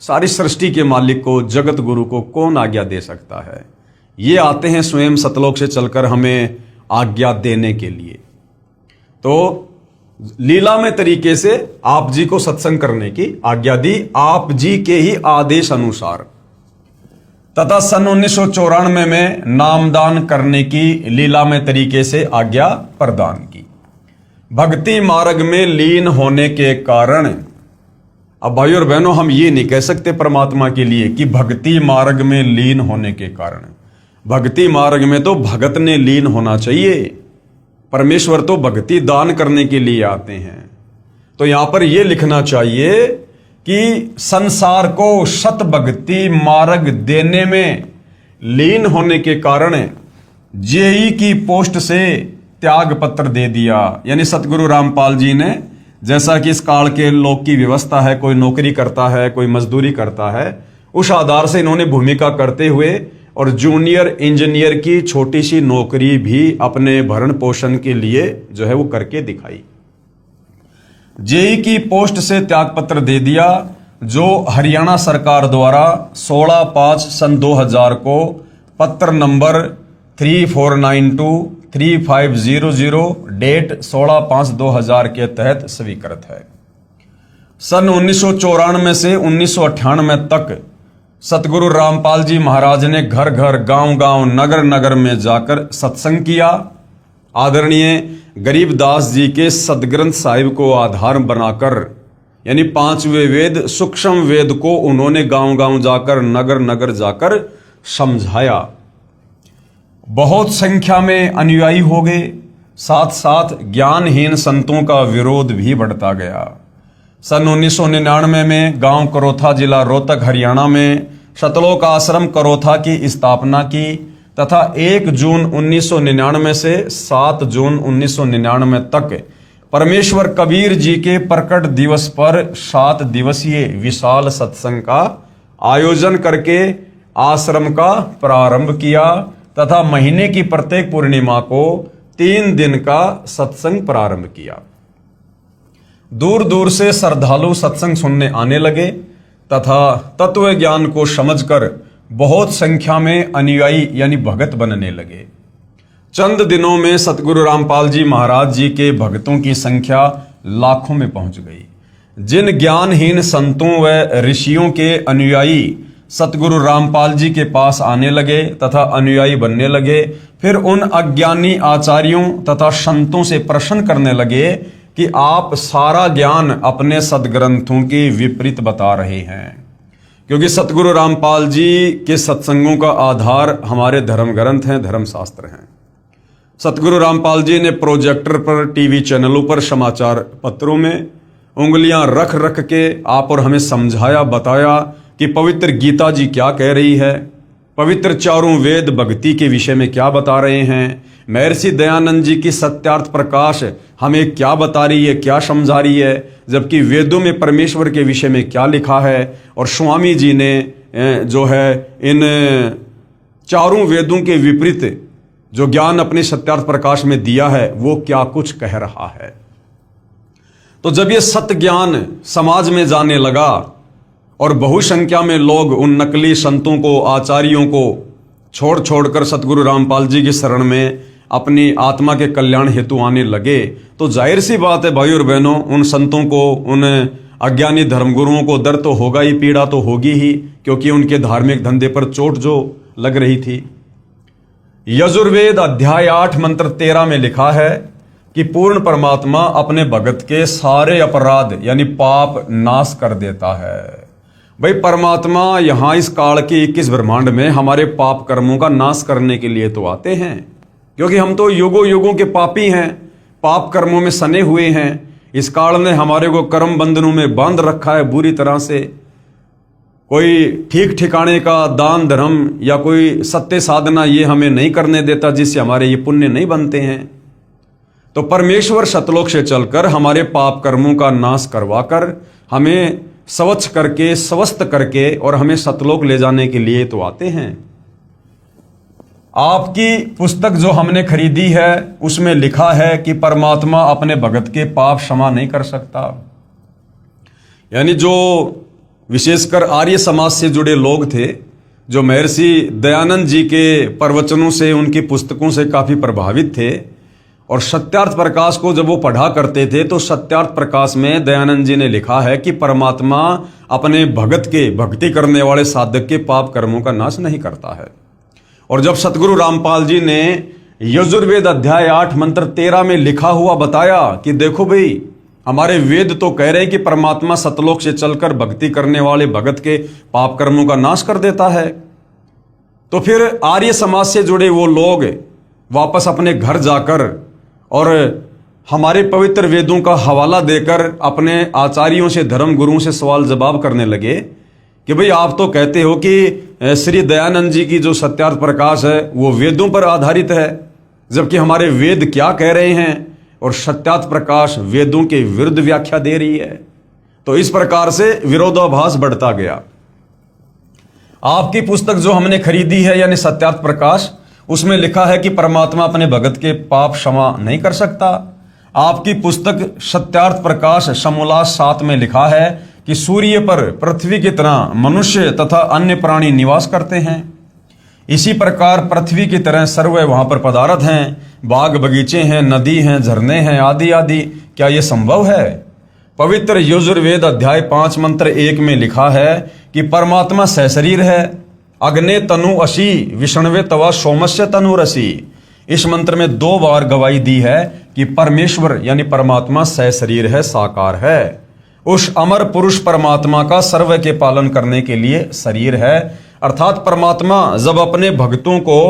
सारी सृष्टि के मालिक को, जगत गुरु को कौन आज्ञा दे सकता है? ये आते हैं स्वयं सतलोक से चलकर हमें आज्ञा देने के लिए। तो लीला में तरीके से आप जी को सत्संग करने की आज्ञा दी, आप जी के ही आदेश अनुसार। तथा सन 1994 में नामदान करने की लीला में तरीके से आज्ञा प्रदान की। भक्ति मार्ग में लीन होने के कारण, अब भाई और बहनों हम ये नहीं कह सकते परमात्मा के लिए कि भक्ति मार्ग में लीन होने के कारण। भक्ति मार्ग में तो भगत ने लीन होना चाहिए। परमेश्वर तो भक्ति दान करने के लिए आते हैं। तो यहां पर यह लिखना चाहिए कि संसार को सत भक्ति मार्ग देने में लीन होने के कारण जेई की पोस्ट से त्याग पत्र दे दिया। यानी सतगुरु रामपाल जी ने, जैसा कि इस काल के लोग की व्यवस्था है, कोई नौकरी करता है, कोई मजदूरी करता है, उस आधार से इन्होंने भूमिका करते हुए और जूनियर इंजीनियर की छोटी सी नौकरी भी अपने भरण पोषण के लिए जो है वो करके दिखाई। जेई की पोस्ट से त्यागपत्र दे दिया, जो हरियाणा सरकार द्वारा 16/5 सन 2000 को पत्र नंबर 3492-3500 डेट 16/5/2000 के तहत स्वीकृत है। सन 1994 से 1998 तक सतगुरु रामपाल जी महाराज ने घर घर, गांव गांव, नगर नगर में जाकर सत्संग किया। आदरणीय गरीबदास जी के सदग्रंथ साहिब को आधार बनाकर, यानी 5वें वेद सूक्ष्म वेद को उन्होंने गांव गांव जाकर, नगर नगर जाकर समझाया। बहुत संख्या में अनुयायी हो गए, साथ साथ ज्ञानहीन संतों का विरोध भी बढ़ता गया। सन 1999 में गांव करोथा, जिला रोहतक, हरियाणा में सतलोक आश्रम करोथा की स्थापना की तथा 1 जून 1999 से 7 जून 1999 तक परमेश्वर कबीर जी के प्रकट दिवस पर 7 दिवसीय विशाल सत्संग का आयोजन करके आश्रम का प्रारंभ किया। तथा महीने की प्रत्येक पूर्णिमा को 3 दिन का सत्संग प्रारंभ किया। दूर दूर से श्रद्धालु सत्संग सुनने आने लगे तथा तत्व ज्ञान को समझकर बहुत संख्या में अनुयायी यानी भगत बनने लगे। चंद दिनों में सतगुरु रामपाल जी महाराज जी के भक्तों की संख्या लाखों में पहुंच गई। जिन ज्ञानहीन संतों व ऋषियों के अनुयायी सतगुरु रामपाल जी के पास आने लगे तथा अनुयायी बनने लगे, फिर उन अज्ञानी आचार्यों तथा संतों से प्रश्न करने लगे कि आप सारा ज्ञान अपने सदग्रंथों के विपरीत बता रहे हैं। क्योंकि सतगुरु रामपाल जी के सत्संगों का आधार हमारे धर्म ग्रंथ हैं, धर्मशास्त्र हैं। सतगुरु रामपाल जी ने प्रोजेक्टर पर, टीवी चैनलों पर, समाचार पत्रों में उंगलियां रख रख के आप और हमें समझाया, बताया कि पवित्र गीता जी क्या कह रही है, पवित्र चारों वेद भक्ति के विषय में क्या बता रहे हैं, महर्षि दयानंद जी की सत्यार्थ प्रकाश हमें क्या बता रही है, क्या समझा रही है, जबकि वेदों में परमेश्वर के विषय में क्या लिखा है, और स्वामी जी ने जो है इन चारों वेदों के विपरीत जो ज्ञान अपने सत्यार्थ प्रकाश में दिया है वो क्या कुछ कह रहा है। तो जब ये सत्य ज्ञान समाज में जाने लगा और बहुसंख्या में लोग उन नकली संतों को, आचार्यों को छोड़ छोड़कर सतगुरु रामपाल जी की शरण में अपनी आत्मा के कल्याण हेतु आने लगे, तो जाहिर सी बात है भाई और बहनों, उन संतों को, उन अज्ञानी धर्मगुरुओं को दर्द तो होगा ही, पीड़ा तो होगी ही, क्योंकि उनके धार्मिक धंधे पर चोट जो लग रही थी। यजुर्वेद अध्याय 8 मंत्र 13 में लिखा है कि पूर्ण परमात्मा अपने भगत के सारे अपराध यानी पाप नाश कर देता है। भाई परमात्मा यहां इस काल के 21 ब्रह्मांड में हमारे पाप कर्मों का नाश करने के लिए तो आते हैं, क्योंकि हम तो युगों युगों के पापी हैं, पाप कर्मों में सने हुए हैं। इस काल ने हमारे को कर्म बंधनों में बांध रखा है बुरी तरह से। कोई ठीक ठिकाने का दान धर्म या कोई सत्य साधना ये हमें नहीं करने देता, जिससे हमारे ये पुण्य नहीं बनते हैं। तो परमेश्वर सतलोक से चलकर हमारे पाप कर्मों का नाश करवाकर हमें स्वच्छ करके, स्वस्थ करके और हमें सतलोक ले जाने के लिए तो आते हैं। आपकी पुस्तक जो हमने खरीदी है उसमें लिखा है कि परमात्मा अपने भगत के पाप क्षमा नहीं कर सकता। यानी जो विशेषकर आर्य समाज से जुड़े लोग थे, जो महर्षि दयानंद जी के प्रवचनों से, उनकी पुस्तकों से काफी प्रभावित थे और सत्यार्थ प्रकाश को जब वो पढ़ा करते थे, तो सत्यार्थ प्रकाश में दयानंद जी ने लिखा है कि परमात्मा अपने भगत के, भक्ति करने वाले साधक के पाप कर्मों का नाश नहीं करता है। और जब सतगुरु रामपाल जी ने यजुर्वेद अध्याय 8 मंत्र 13 में लिखा हुआ बताया कि देखो भाई, हमारे वेद तो कह रहे हैं कि परमात्मा सतलोक से चलकर भक्ति करने वाले भगत के पाप कर्मों का नाश कर देता है, तो फिर आर्य समाज से जुड़े वो लोग वापस अपने घर जाकर और हमारे पवित्र वेदों का हवाला देकर अपने आचार्यों से, धर्म गुरुओं से सवाल जवाब करने लगे कि भाई आप तो कहते हो कि श्री दयानंद जी की जो सत्यार्थ प्रकाश है वो वेदों पर आधारित है, जबकि हमारे वेद क्या कह रहे हैं और सत्यार्थ प्रकाश वेदों के विरुद्ध व्याख्या दे रही है। तो इस प्रकार से विरोधाभास बढ़ता गया। आपकी पुस्तक जो हमने खरीदी है यानी सत्यार्थ प्रकाश, उसमें लिखा है कि परमात्मा अपने भगत के पाप क्षमा नहीं कर सकता। आपकी पुस्तक सत्यार्थ प्रकाश समोल्लास 7 में लिखा है कि सूर्य पर पृथ्वी की तरह मनुष्य तथा अन्य प्राणी निवास करते हैं। इसी प्रकार पृथ्वी की तरह सर्व वहां पर पदार्थ हैं, बाग बगीचे हैं, नदी हैं, झरने हैं, आदि आदि। क्या यह संभव है? पवित्र यजुर्वेद अध्याय 5 मंत्र 1 में लिखा है कि परमात्मा सहशरीर है। अग्ने तनु असी विष्णवे तवा सोमस्य तनुरसी। इस मंत्र में 2 बार गवाही दी है कि परमेश्वर यानी परमात्मा सहशरीर है, साकार है। उस अमर पुरुष परमात्मा का सर्व के पालन करने के लिए शरीर है। अर्थात परमात्मा जब अपने भक्तों को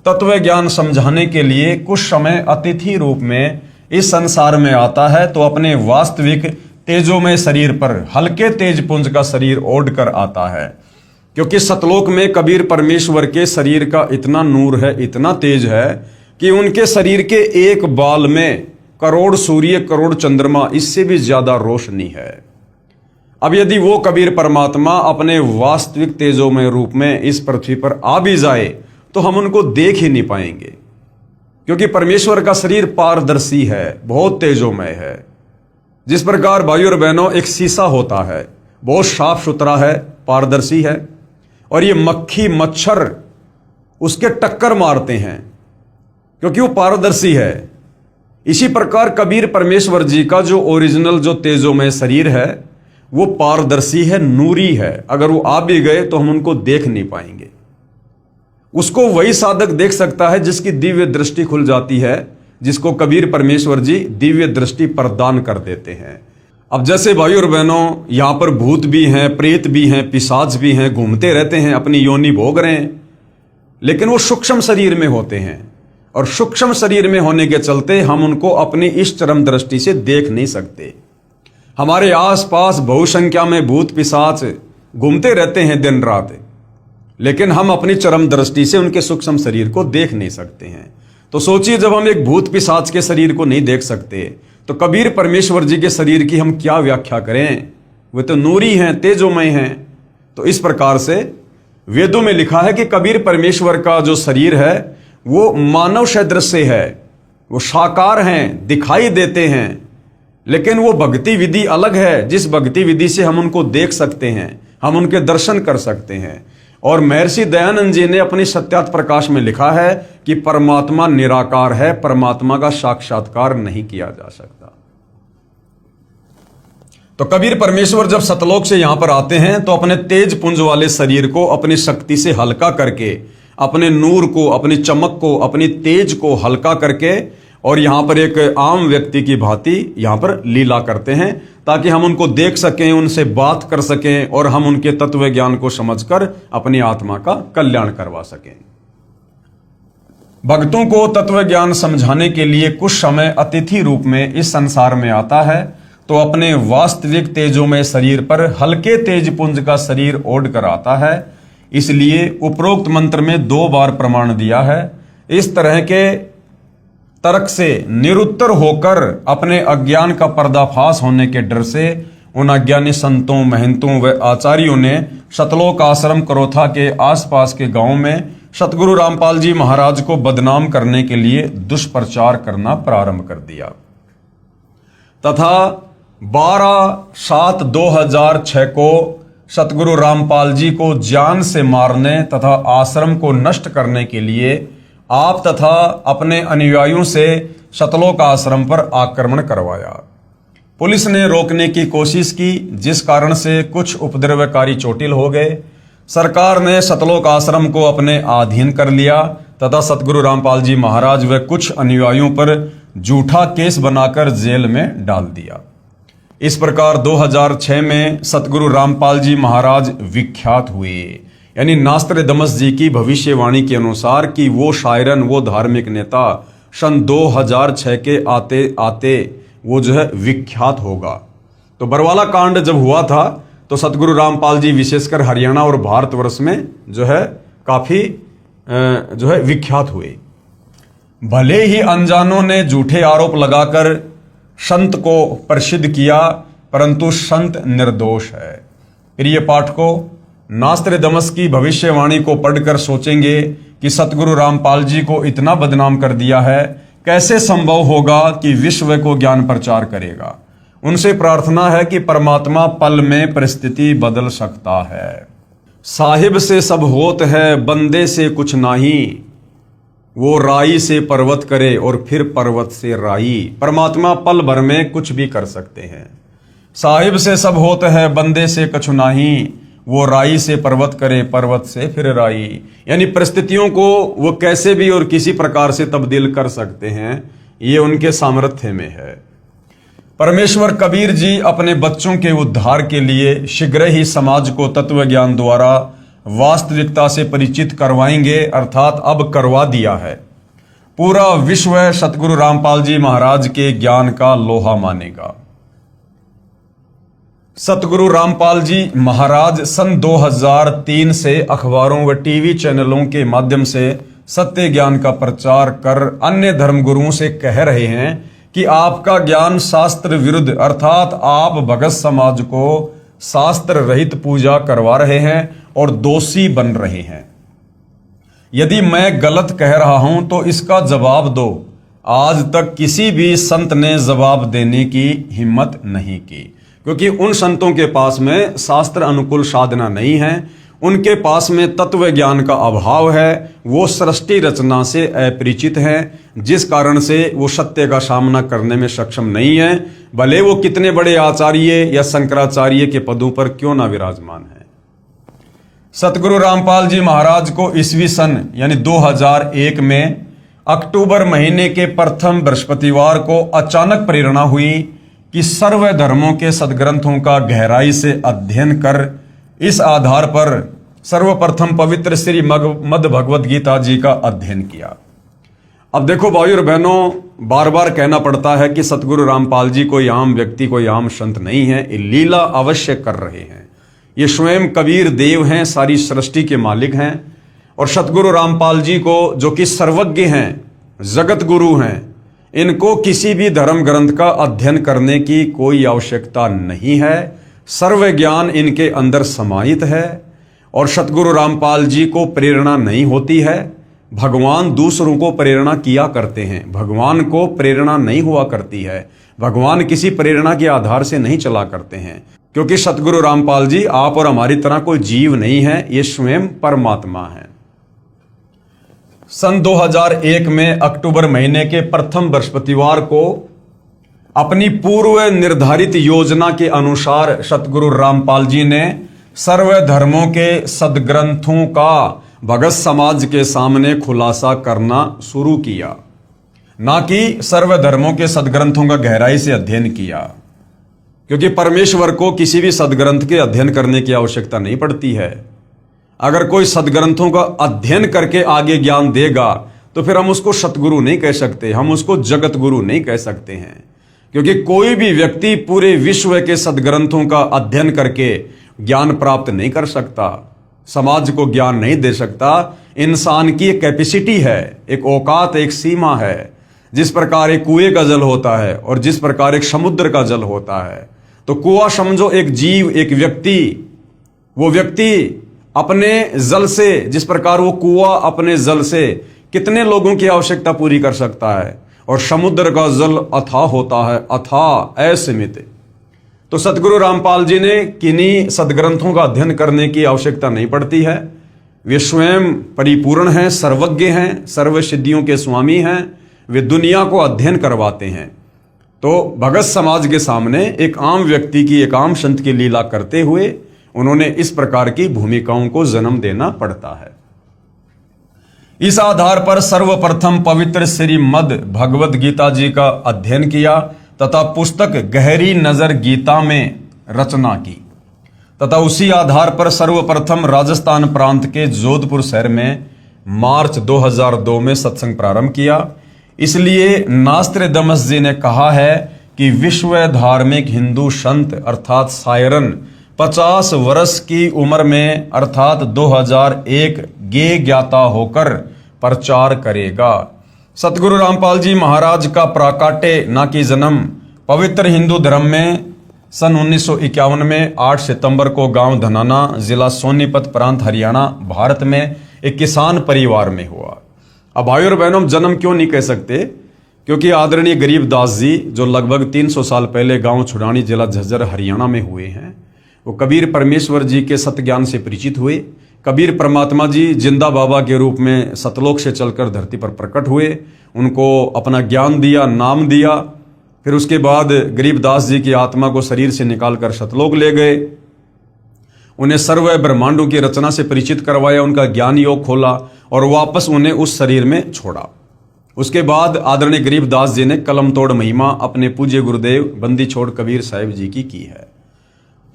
तत्व ज्ञान समझाने के लिए कुछ समय अतिथि रूप में इस संसार में आता है, तो अपने वास्तविक तेजोमय शरीर पर हल्के तेज पुंज का शरीर ओढ़ कर आता है। क्योंकि सतलोक में कबीर परमेश्वर के शरीर का इतना नूर है, इतना तेज है कि उनके शरीर के एक बाल में करोड़ सूर्य, करोड़ चंद्रमा, इससे भी ज्यादा रोशनी है। अब यदि वो कबीर परमात्मा अपने वास्तविक तेजोमय रूप में इस पृथ्वी पर आ भी जाए, तो हम उनको देख ही नहीं पाएंगे, क्योंकि परमेश्वर का शरीर पारदर्शी है, बहुत तेजोमय है। जिस प्रकार भाइयों और बहनों एक शीशा होता है, बहुत साफ सुथरा है, पारदर्शी है, और ये मक्खी मच्छर उसके टक्कर मारते हैं क्योंकि वो पारदर्शी है। इसी प्रकार कबीर परमेश्वर जी का जो ओरिजिनल जो तेजोमय शरीर है वो पारदर्शी है, नूरी है। अगर वो आ भी गए तो हम उनको देख नहीं पाएंगे। उसको वही साधक देख सकता है जिसकी दिव्य दृष्टि खुल जाती है, जिसको कबीर परमेश्वर जी दिव्य दृष्टि प्रदान कर देते हैं। अब जैसे भाइयों और बहनों, यहां पर भूत भी हैं, प्रेत भी हैं, पिशाच भी हैं, घूमते रहते हैं, अपनी योनि भोग रहे हैं, लेकिन वो सूक्ष्म शरीर में होते हैं, और सूक्ष्म शरीर में होने के चलते हम उनको अपनी इस चरम दृष्टि से देख नहीं सकते। हमारे आसपास बहुसंख्या में भूत पिशाच घूमते रहते हैं दिन रात, लेकिन हम अपनी चरम दृष्टि से उनके सूक्ष्म शरीर को देख नहीं सकते हैं। तो सोचिए, जब हम एक भूत पिशाच के शरीर को नहीं देख सकते तो कबीर परमेश्वर जी के शरीर की हम क्या व्याख्या करें? वे तो नूरी हैं, तेजोमय हैं। तो इस प्रकार से वेदों में लिखा है कि कबीर परमेश्वर का जो शरीर है वो मानव सदृश है, वो साकार हैं, दिखाई देते हैं, लेकिन वो भक्ति विधि अलग है, जिस भक्ति विधि से हम उनको देख सकते हैं, हम उनके दर्शन कर सकते हैं। और महर्षि दयानंद जी ने अपनी सत्यार्थ प्रकाश में लिखा है कि परमात्मा निराकार है, परमात्मा का साक्षात्कार नहीं किया जा सकता। तो कबीर परमेश्वर जब सतलोक से यहां पर आते हैं तो अपने तेज पुंज वाले शरीर को अपनी शक्ति से हल्का करके, अपने नूर को, अपनी चमक को, अपनी तेज को हल्का करके, और यहां पर एक आम व्यक्ति की भांति यहां पर लीला करते हैं, ताकि हम उनको देख सकें, उनसे बात कर सकें, और हम उनके तत्व ज्ञान को समझकर अपनी आत्मा का कल्याण करवा सकें। भक्तों को तत्व ज्ञान समझाने के लिए कुछ समय अतिथि रूप में इस संसार में आता है, तो अपने वास्तविक तेजों में शरीर पर हल्के तेज पुंज का शरीर ओढ़ कर आता है। इसलिए उपरोक्त मंत्र में 2 बार प्रमाण दिया है। इस तरह के तर्क से निरुत्तर होकर अपने अज्ञान का पर्दाफाश होने के डर से उन अज्ञानी संतों, महंतों व आचार्यों ने सतलोक आश्रम करोथा के आसपास के गांवों में सतगुरु रामपाल जी महाराज को बदनाम करने के लिए दुष्प्रचार करना प्रारंभ कर दिया तथा 12/7/2006 को सतगुरु रामपाल जी को जान से मारने तथा आश्रम को नष्ट करने के लिए आप तथा अपने अनुयायियों से सतलोक आश्रम पर आक्रमण करवाया। पुलिस ने रोकने की कोशिश की, जिस कारण से कुछ उपद्रवकारी चोटिल हो गए। सरकार ने सतलोक आश्रम को अपने अधीन कर लिया तथा सतगुरु रामपाल जी महाराज व कुछ अनुयायियों पर झूठा केस बनाकर जेल में डाल दिया। इस प्रकार 2006 में सतगुरु रामपाल जी महाराज विख्यात हुए। यानी नास्त्रदमस जी की भविष्यवाणी के अनुसार कि वो शायरन, वो धार्मिक नेता सन 2006 के आते आते वो जो है विख्यात होगा। तो बरवाला कांड जब हुआ था तो सतगुरु रामपाल जी विशेषकर हरियाणा और भारतवर्ष में जो है काफी जो है विख्यात हुए। भले ही अनजानों ने झूठे आरोप लगाकर संत को प्रसिद्ध किया, परंतु संत निर्दोष है। प्रिय पाठकों, नास्त्रदमस की भविष्यवाणी को पढ़कर सोचेंगे कि सतगुरु रामपाल जी को इतना बदनाम कर दिया है, कैसे संभव होगा कि विश्व को ज्ञान प्रचार करेगा। उनसे प्रार्थना है कि परमात्मा पल में परिस्थिति बदल सकता है। साहिब से सब होत है, बंदे से कुछ नहीं, वो राई से पर्वत करे और फिर पर्वत से राई। परमात्मा पल भर में कुछ भी कर सकते हैं। साहिब से सब होत है, बंदे से कुछ नहीं, वो राई से पर्वत करे, पर्वत से फिर राई। यानी परिस्थितियों को वो कैसे भी और किसी प्रकार से तब्दील कर सकते हैं, ये उनके सामर्थ्य में है। परमेश्वर कबीर जी अपने बच्चों के उद्धार के लिए शीघ्र ही समाज को तत्व ज्ञान द्वारा वास्तविकता से परिचित करवाएंगे, अर्थात अब करवा दिया है। पूरा विश्व सतगुरु रामपाल जी महाराज के ज्ञान का लोहा मानेगा। सतगुरु रामपाल जी महाराज सन 2003 से अखबारों व टीवी चैनलों के माध्यम से सत्य ज्ञान का प्रचार कर अन्य धर्मगुरुओं से कह रहे हैं कि आपका ज्ञान शास्त्र विरुद्ध, अर्थात आप भगत समाज को शास्त्र रहित पूजा करवा रहे हैं और दोषी बन रहे हैं। यदि मैं गलत कह रहा हूं तो इसका जवाब दो। आज तक किसी भी संत ने जवाब देने की हिम्मत नहीं की, क्योंकि उन संतों के पास में शास्त्र अनुकूल साधना नहीं है, उनके पास में तत्व ज्ञान का अभाव है, वो सृष्टि रचना से अपरिचित हैं, जिस कारण से वो सत्य का सामना करने में सक्षम नहीं है, भले वो कितने बड़े आचार्य या शंकराचार्य के पदों पर क्यों ना विराजमान है। सतगुरु रामपाल जी महाराज को ईस्वी सन यानी 2001 में अक्टूबर महीने के प्रथम बृहस्पतिवार को अचानक प्रेरणा हुई कि सर्व धर्मों के सदग्रंथों का गहराई से अध्ययन कर इस आधार पर सर्वप्रथम पवित्र श्री मद भगवत गीता जी का अध्ययन किया। अब देखो भाइयों और बहनों, बार बार कहना पड़ता है कि सतगुरु रामपाल जी कोई आम व्यक्ति, कोई आम संत नहीं है, ये लीला अवश्य कर रहे हैं। ये स्वयं कबीर देव हैं, सारी सृष्टि के मालिक हैं। और सतगुरु रामपाल जी को, जो कि सर्वज्ञ हैं, जगत गुरु हैं, इनको किसी भी धर्म ग्रंथ का अध्ययन करने की कोई आवश्यकता नहीं है। सर्व ज्ञान इनके अंदर समाहित है। और सतगुरु रामपाल जी को प्रेरणा नहीं होती है, भगवान दूसरों को प्रेरणा किया करते हैं, भगवान को प्रेरणा नहीं हुआ करती है, भगवान किसी प्रेरणा के आधार से नहीं चला करते हैं, क्योंकि सतगुरु रामपाल जी आप और हमारी तरह कोई जीव नहीं है, ये स्वयं परमात्मा है। सन 2001 में अक्टूबर महीने के प्रथम बृहस्पतिवार को अपनी पूर्व निर्धारित योजना के अनुसार सतगुरु रामपाल जी ने सर्व धर्मों के सदग्रंथों का भगत समाज के सामने खुलासा करना शुरू किया, ना कि सर्व धर्मों के सदग्रंथों का गहराई से अध्ययन किया, क्योंकि परमेश्वर को किसी भी सदग्रंथ के अध्ययन करने की आवश्यकता नहीं पड़ती है। अगर कोई सदग्रंथों का अध्ययन करके आगे ज्ञान देगा तो फिर हम उसको सतगुरु नहीं कह सकते, हम उसको जगत गुरु नहीं कह सकते हैं, क्योंकि कोई भी व्यक्ति पूरे विश्व के सदग्रंथों का अध्ययन करके ज्ञान प्राप्त नहीं कर सकता, समाज को ज्ञान नहीं दे सकता। इंसान की एक कैपेसिटी है, एक औकात, एक सीमा है। जिस प्रकार एक कुएं का जल होता है और जिस प्रकार एक समुद्र का जल होता है, तो कुआं समझो एक जीव, एक व्यक्ति, वो व्यक्ति अपने जल से, जिस प्रकार वो कुआं अपने जल से कितने लोगों की आवश्यकता पूरी कर सकता है, और समुद्र का जल अथाह होता है, अथाह असीमित। तो सतगुरु रामपाल जी ने किन्हीं सदग्रंथों का अध्ययन करने की आवश्यकता नहीं पड़ती है, वे स्वयं परिपूर्ण हैं, सर्वज्ञ हैं, सर्व सिद्धियों के स्वामी हैं, वे दुनिया को अध्ययन करवाते हैं। तो भगत समाज के सामने एक आम व्यक्ति की, एक आम संत की लीला करते हुए उन्होंने इस प्रकार की भूमिकाओं को जन्म देना पड़ता है। इस आधार पर सर्वप्रथम पवित्र श्री मद भगवत गीता जी का अध्ययन किया तथा पुस्तक गहरी नजर गीता में रचना की, तथा उसी आधार पर सर्वप्रथम राजस्थान प्रांत के जोधपुर शहर में मार्च 2002 में सत्संग प्रारंभ किया। इसलिए नास्त्रदमस जी ने कहा है कि विश्व धार्मिक हिंदू संत अर्थात सायरन 50 वर्ष की उम्र में अर्थात 2001 गे ज्ञाता होकर प्रचार करेगा। सतगुरु रामपाल जी महाराज का प्राकाट्य ना कि जन्म पवित्र हिंदू धर्म में सन 1951 में 8 सितंबर को गांव धनाना, जिला सोनीपत, प्रांत हरियाणा, भारत में एक किसान परिवार में हुआ। अब भाइयों और बहनों, जन्म क्यों नहीं कह सकते? क्योंकि आदरणीय गरीबदास जी, जो लगभग 300 साल पहले गांव छुड़ानी, जिला झज्जर, हरियाणा में हुए हैं, वो कबीर परमेश्वर जी के सत्य ज्ञान से परिचित हुए। कबीर परमात्मा जी जिंदा बाबा के रूप में सतलोक से चलकर धरती पर प्रकट हुए, उनको अपना ज्ञान दिया, नाम दिया। फिर उसके बाद गरीबदास जी की आत्मा को शरीर से निकालकर सतलोक ले गए, उन्हें सर्व ब्रह्मांडों की रचना से परिचित करवाया, उनका ज्ञान योग खोला और वापस उन्हें उस शरीर में छोड़ा। उसके बाद आदरणीय गरीबदास जी ने कलम तोड़ महिमा अपने पूज्य गुरुदेव बंदी छोड़ कबीर साहिब जी की है।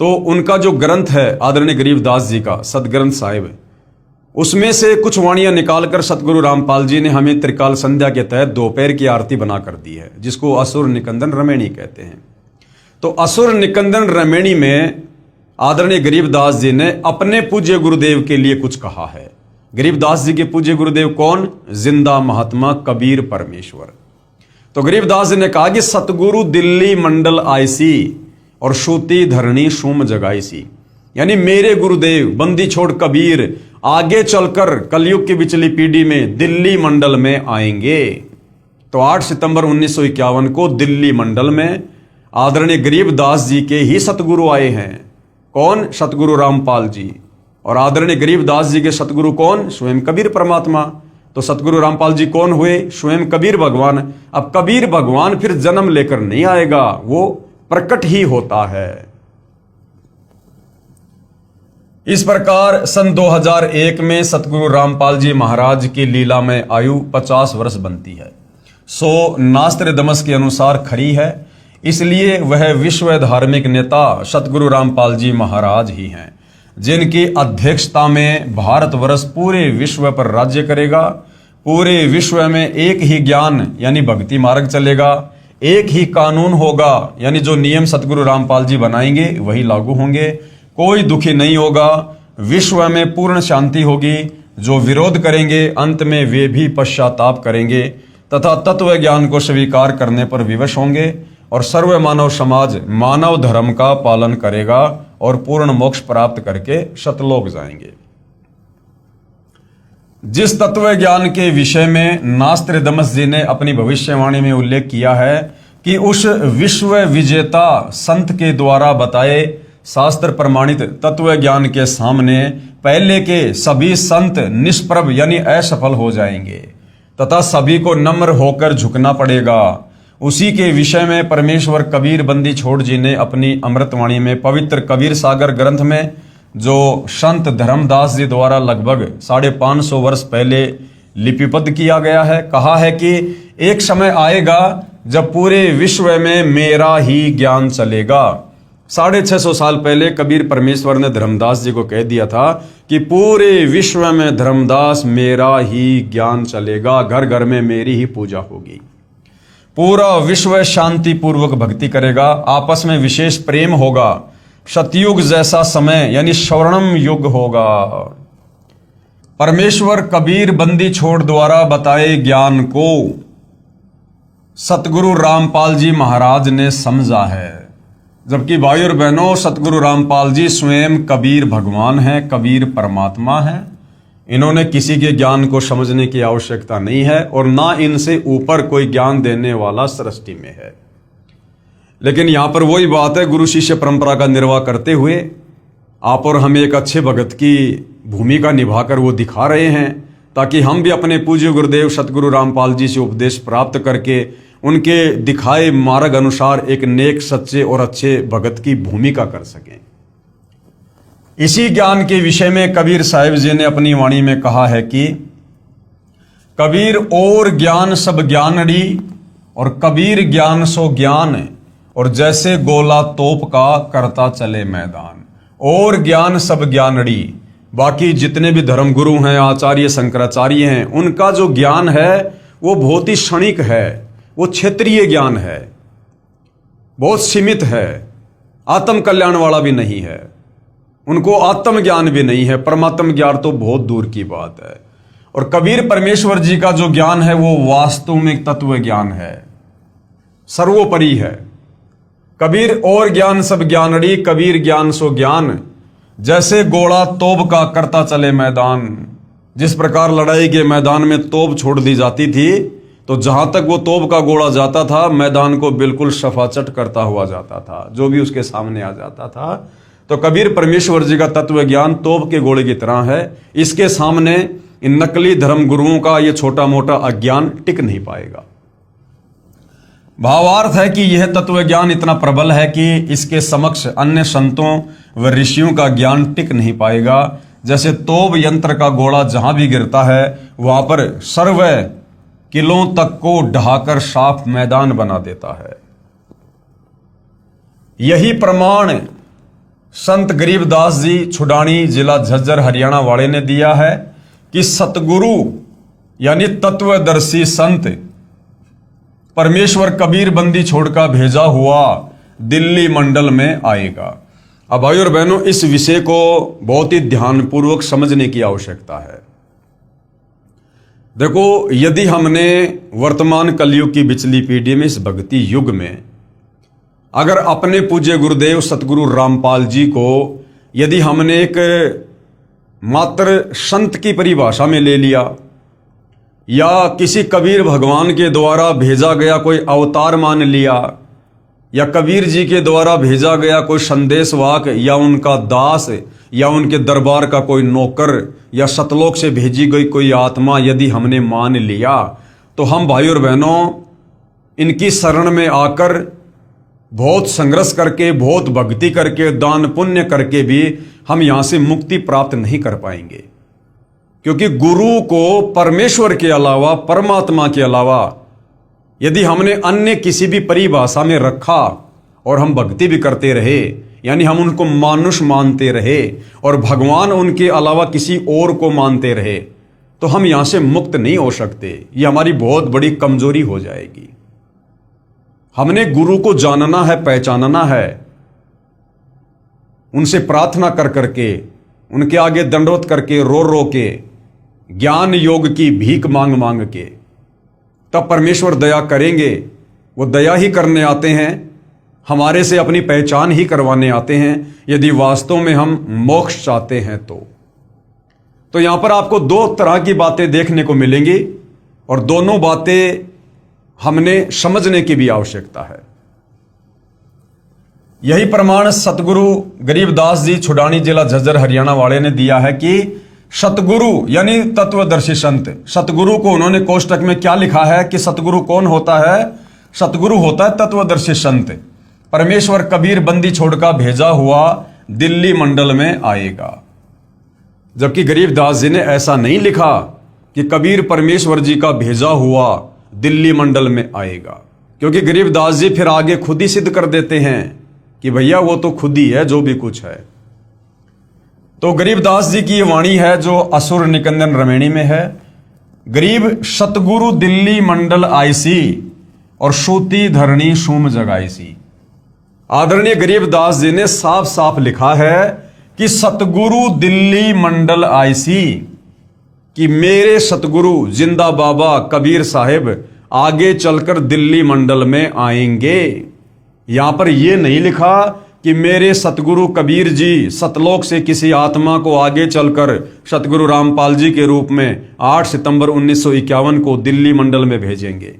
तो उनका जो ग्रंथ है आदरणीय गरीबदास जी का सदग्रंथ साहिब, उसमें से कुछ वाणियां निकालकर सतगुरु रामपाल जी ने हमें त्रिकाल संध्या के तहत दोपहर की आरती बना कर दी है, जिसको असुर निकंदन रमेणी कहते हैं। तो असुर निकंदन रमेणी में आदरणीय गरीबदास जी ने अपने पूज्य गुरुदेव के लिए कुछ कहा है। गरीबदास जी के पूज्य गुरुदेव कौन? जिंदा महात्मा कबीर परमेश्वर। तो गरीबदास जी ने कहा कि सतगुरु दिल्ली मंडल आईसी और सूती धरणी सूम जगाईसी, यानी मेरे गुरुदेव बंदी छोड़ कबीर आगे चलकर कलयुग की बिचली पीढ़ी में दिल्ली मंडल में आएंगे। तो 8 सितंबर 1951 को दिल्ली मंडल में आदरणीय गरीबदास जी के ही सतगुरु आए हैं। कौन? सतगुरु रामपाल जी। और आदरणीय गरीबदास जी के सतगुरु कौन? स्वयं कबीर परमात्मा। तो सतगुरु रामपाल जी कौन हुए? स्वयं कबीर भगवान। अब कबीर भगवान फिर जन्म लेकर नहीं आएगा, वो प्रकट ही होता है। इस प्रकार सन 2001 में सतगुरु रामपाल जी महाराज की लीला में आयु 50 वर्ष बनती है। सो नास्त्रदमस के अनुसार खरी है, इसलिए वह विश्व धार्मिक नेता सतगुरु रामपाल जी महाराज ही हैं, जिनकी अध्यक्षता में भारतवर्ष पूरे विश्व पर राज्य करेगा। पूरे विश्व में एक ही ज्ञान यानी भक्ति मार्ग चलेगा, एक ही कानून होगा, यानी जो नियम सतगुरु रामपाल जी बनाएंगे वही लागू होंगे। कोई दुखी नहीं होगा, विश्व में पूर्ण शांति होगी। जो विरोध करेंगे अंत में वे भी पश्चाताप करेंगे तथा तत्व ज्ञान को स्वीकार करने पर विवश होंगे और सर्व मानव समाज मानव धर्म का पालन करेगा और पूर्ण मोक्ष प्राप्त करके सतलोक जाएंगे। जिस तत्व ज्ञान के विषय में नास्त्रदमस जी ने अपनी भविष्यवाणी में उल्लेख किया है कि उस विश्व विजेता संत के द्वारा बताए शास्त्र प्रमाणित तत्व ज्ञान के सामने पहले के सभी संत निष्प्रभ यानी असफल हो जाएंगे तथा सभी को नम्र होकर झुकना पड़ेगा। उसी के विषय में परमेश्वर कबीर बंदी छोड़ जी ने अपनी अमृतवाणी में पवित्र कबीर सागर ग्रंथ में, जो संत धर्मदास जी द्वारा लगभग 550 वर्ष पहले लिपिबद्ध किया गया है, कहा है कि एक समय आएगा जब पूरे विश्व में मेरा ही ज्ञान चलेगा। 650 साल पहले कबीर परमेश्वर ने धर्मदास जी को कह दिया था कि पूरे विश्व में धर्मदास मेरा ही ज्ञान चलेगा, घर घर में मेरी ही पूजा होगी, पूरा विश्व शांति पूर्वक भक्ति करेगा, आपस में विशेष प्रेम होगा, सतयुग जैसा समय यानी स्वर्णम युग होगा। परमेश्वर कबीर बंदी छोड़ द्वारा बताए ज्ञान को सतगुरु रामपाल जी महाराज ने समझा है, जबकि भाई और बहनों सतगुरु रामपाल जी स्वयं कबीर भगवान हैं, कबीर परमात्मा हैं। इन्होंने किसी के ज्ञान को समझने की आवश्यकता नहीं है और ना इनसे ऊपर कोई ज्ञान देने वाला सृष्टि में है। लेकिन यहां पर वही बात है, गुरु शिष्य परंपरा का निर्वाह करते हुए आप और हम एक अच्छे भगत की भूमिका निभाकर वो दिखा रहे हैं, ताकि हम भी अपने पूज्य गुरुदेव सतगुरु रामपाल जी से उपदेश प्राप्त करके उनके दिखाए मार्ग अनुसार एक नेक सच्चे और अच्छे भगत की भूमिका कर सकें। इसी ज्ञान के विषय में कबीर साहिब जी ने अपनी वाणी में कहा है कि कबीर और ज्ञान सब ज्ञानड़ी और कबीर ज्ञान सो ज्ञान, और जैसे गोला तोप का करता चले मैदान। और ज्ञान सब ज्ञानड़ी, बाकी जितने भी धर्मगुरु हैं, आचार्य शंकराचार्य हैं, उनका जो ज्ञान है वो बहुत ही क्षणिक है, वो क्षेत्रीय ज्ञान है, बहुत सीमित है, आत्म कल्याण वाला भी नहीं है, उनको आत्म ज्ञान भी नहीं है, परमात्म ज्ञान तो बहुत दूर की बात है। और कबीर परमेश्वर जी का जो ज्ञान है वो वास्तविक तत्व ज्ञान है, सर्वोपरि है। कबीर और ज्ञान सब ज्ञानड़ी, कबीर ज्ञान सो ज्ञान, जैसे गोला तोप का करता चले मैदान। जिस प्रकार लड़ाई के मैदान में तोप छोड़ दी जाती थी तो जहां तक वो तोप का गोला जाता था मैदान को बिल्कुल सफाचट करता हुआ जाता था, जो भी उसके सामने आ जाता था। तो कबीर परमेश्वर जी का तत्व ज्ञान तोप के गोले की तरह है, इसके सामने इन नकली धर्म गुरुओं का ये छोटा मोटा अज्ञान टिक नहीं पाएगा। भावार्थ है कि यह तत्व ज्ञान इतना प्रबल है कि इसके समक्ष अन्य संतों व ऋषियों का ज्ञान टिक नहीं पाएगा। जैसे तोप यंत्र का गोला जहां भी गिरता है वहां पर सर्व किलों तक को ढहाकर साफ मैदान बना देता है। यही प्रमाण संत गरीबदास जी छुडानी जिला झज्जर हरियाणा वाले ने दिया है कि सतगुरु यानी तत्वदर्शी संत परमेश्वर कबीर बंदी छोड़कर भेजा हुआ दिल्ली मंडल में आएगा। अब भाई और बहनों, इस विषय को बहुत ही ध्यानपूर्वक समझने की आवश्यकता है। देखो, यदि हमने वर्तमान कलयुग की बिचली पीढ़ी में, इस भक्ति युग में, अगर अपने पूज्य गुरुदेव सतगुरु रामपाल जी को यदि हमने एक मात्र संत की परिभाषा में ले लिया, या किसी कबीर भगवान के द्वारा भेजा गया कोई अवतार मान लिया, या कबीर जी के द्वारा भेजा गया कोई संदेशवाहक, या उनका दास, या उनके दरबार का कोई नौकर, या सतलोक से भेजी गई कोई आत्मा यदि हमने मान लिया, तो हम भाई और बहनों इनकी शरण में आकर बहुत संघर्ष करके, बहुत भक्ति करके, दान पुण्य करके भी हम यहाँ से मुक्ति प्राप्त नहीं कर पाएंगे। क्योंकि गुरु को परमेश्वर के अलावा, परमात्मा के अलावा यदि हमने अन्य किसी भी परिभाषा में रखा और हम भक्ति भी करते रहे, यानी हम उनको मानुष मानते रहे और भगवान उनके अलावा किसी और को मानते रहे, तो हम यहां से मुक्त नहीं हो सकते। ये हमारी बहुत बड़ी कमजोरी हो जाएगी। हमने गुरु को जानना है, पहचानना है, उनसे प्रार्थना कर करके, उनके आगे दंडवत करके, रो रो के, ज्ञान योग की भीख मांग मांग के, तब परमेश्वर दया करेंगे। वो दया ही करने आते हैं, हमारे से अपनी पहचान ही करवाने आते हैं, यदि वास्तव में हम मोक्ष चाहते हैं तो यहां पर आपको दो तरह की बातें देखने को मिलेंगी और दोनों बातें हमने समझने की भी आवश्यकता है। यही प्रमाण सतगुरु गरीबदास जी छुडानी, जिला झज्जर, हरियाणा वाले ने दिया है कि सतगुरु यानी तत्वदर्शी संत, सतगुरु को उन्होंने कोष्टक में क्या लिखा है कि सतगुरु कौन होता है? सतगुरु होता है तत्वदर्शी संत। परमेश्वर कबीर बंदी छोड़कर भेजा हुआ दिल्ली मंडल में आएगा। जबकि गरीबदास जी ने ऐसा नहीं लिखा कि कबीर परमेश्वर जी का भेजा हुआ दिल्ली मंडल में आएगा, क्योंकि गरीबदास जी फिर आगे खुद ही सिद्ध कर देते हैं कि भैया वो तो खुद ही है जो भी कुछ है। तो गरीबदास जी की ये वाणी है जो असुर निकंदन रमेणी में है। गरीब सतगुरु दिल्ली मंडल आईसी और सूती धरणी सूम जगाईसी। आदरणीय गरीबदास जी ने साफ साफ लिखा है कि सतगुरु दिल्ली मंडल आईसी, कि मेरे सतगुरु जिंदा बाबा कबीर साहिब आगे चलकर दिल्ली मंडल में आएंगे। यहां पर यह नहीं लिखा कि मेरे सतगुरु कबीर जी सतलोक से किसी आत्मा को आगे चलकर सतगुरु रामपाल जी के रूप में 8 सितंबर 1951 को दिल्ली मंडल में भेजेंगे।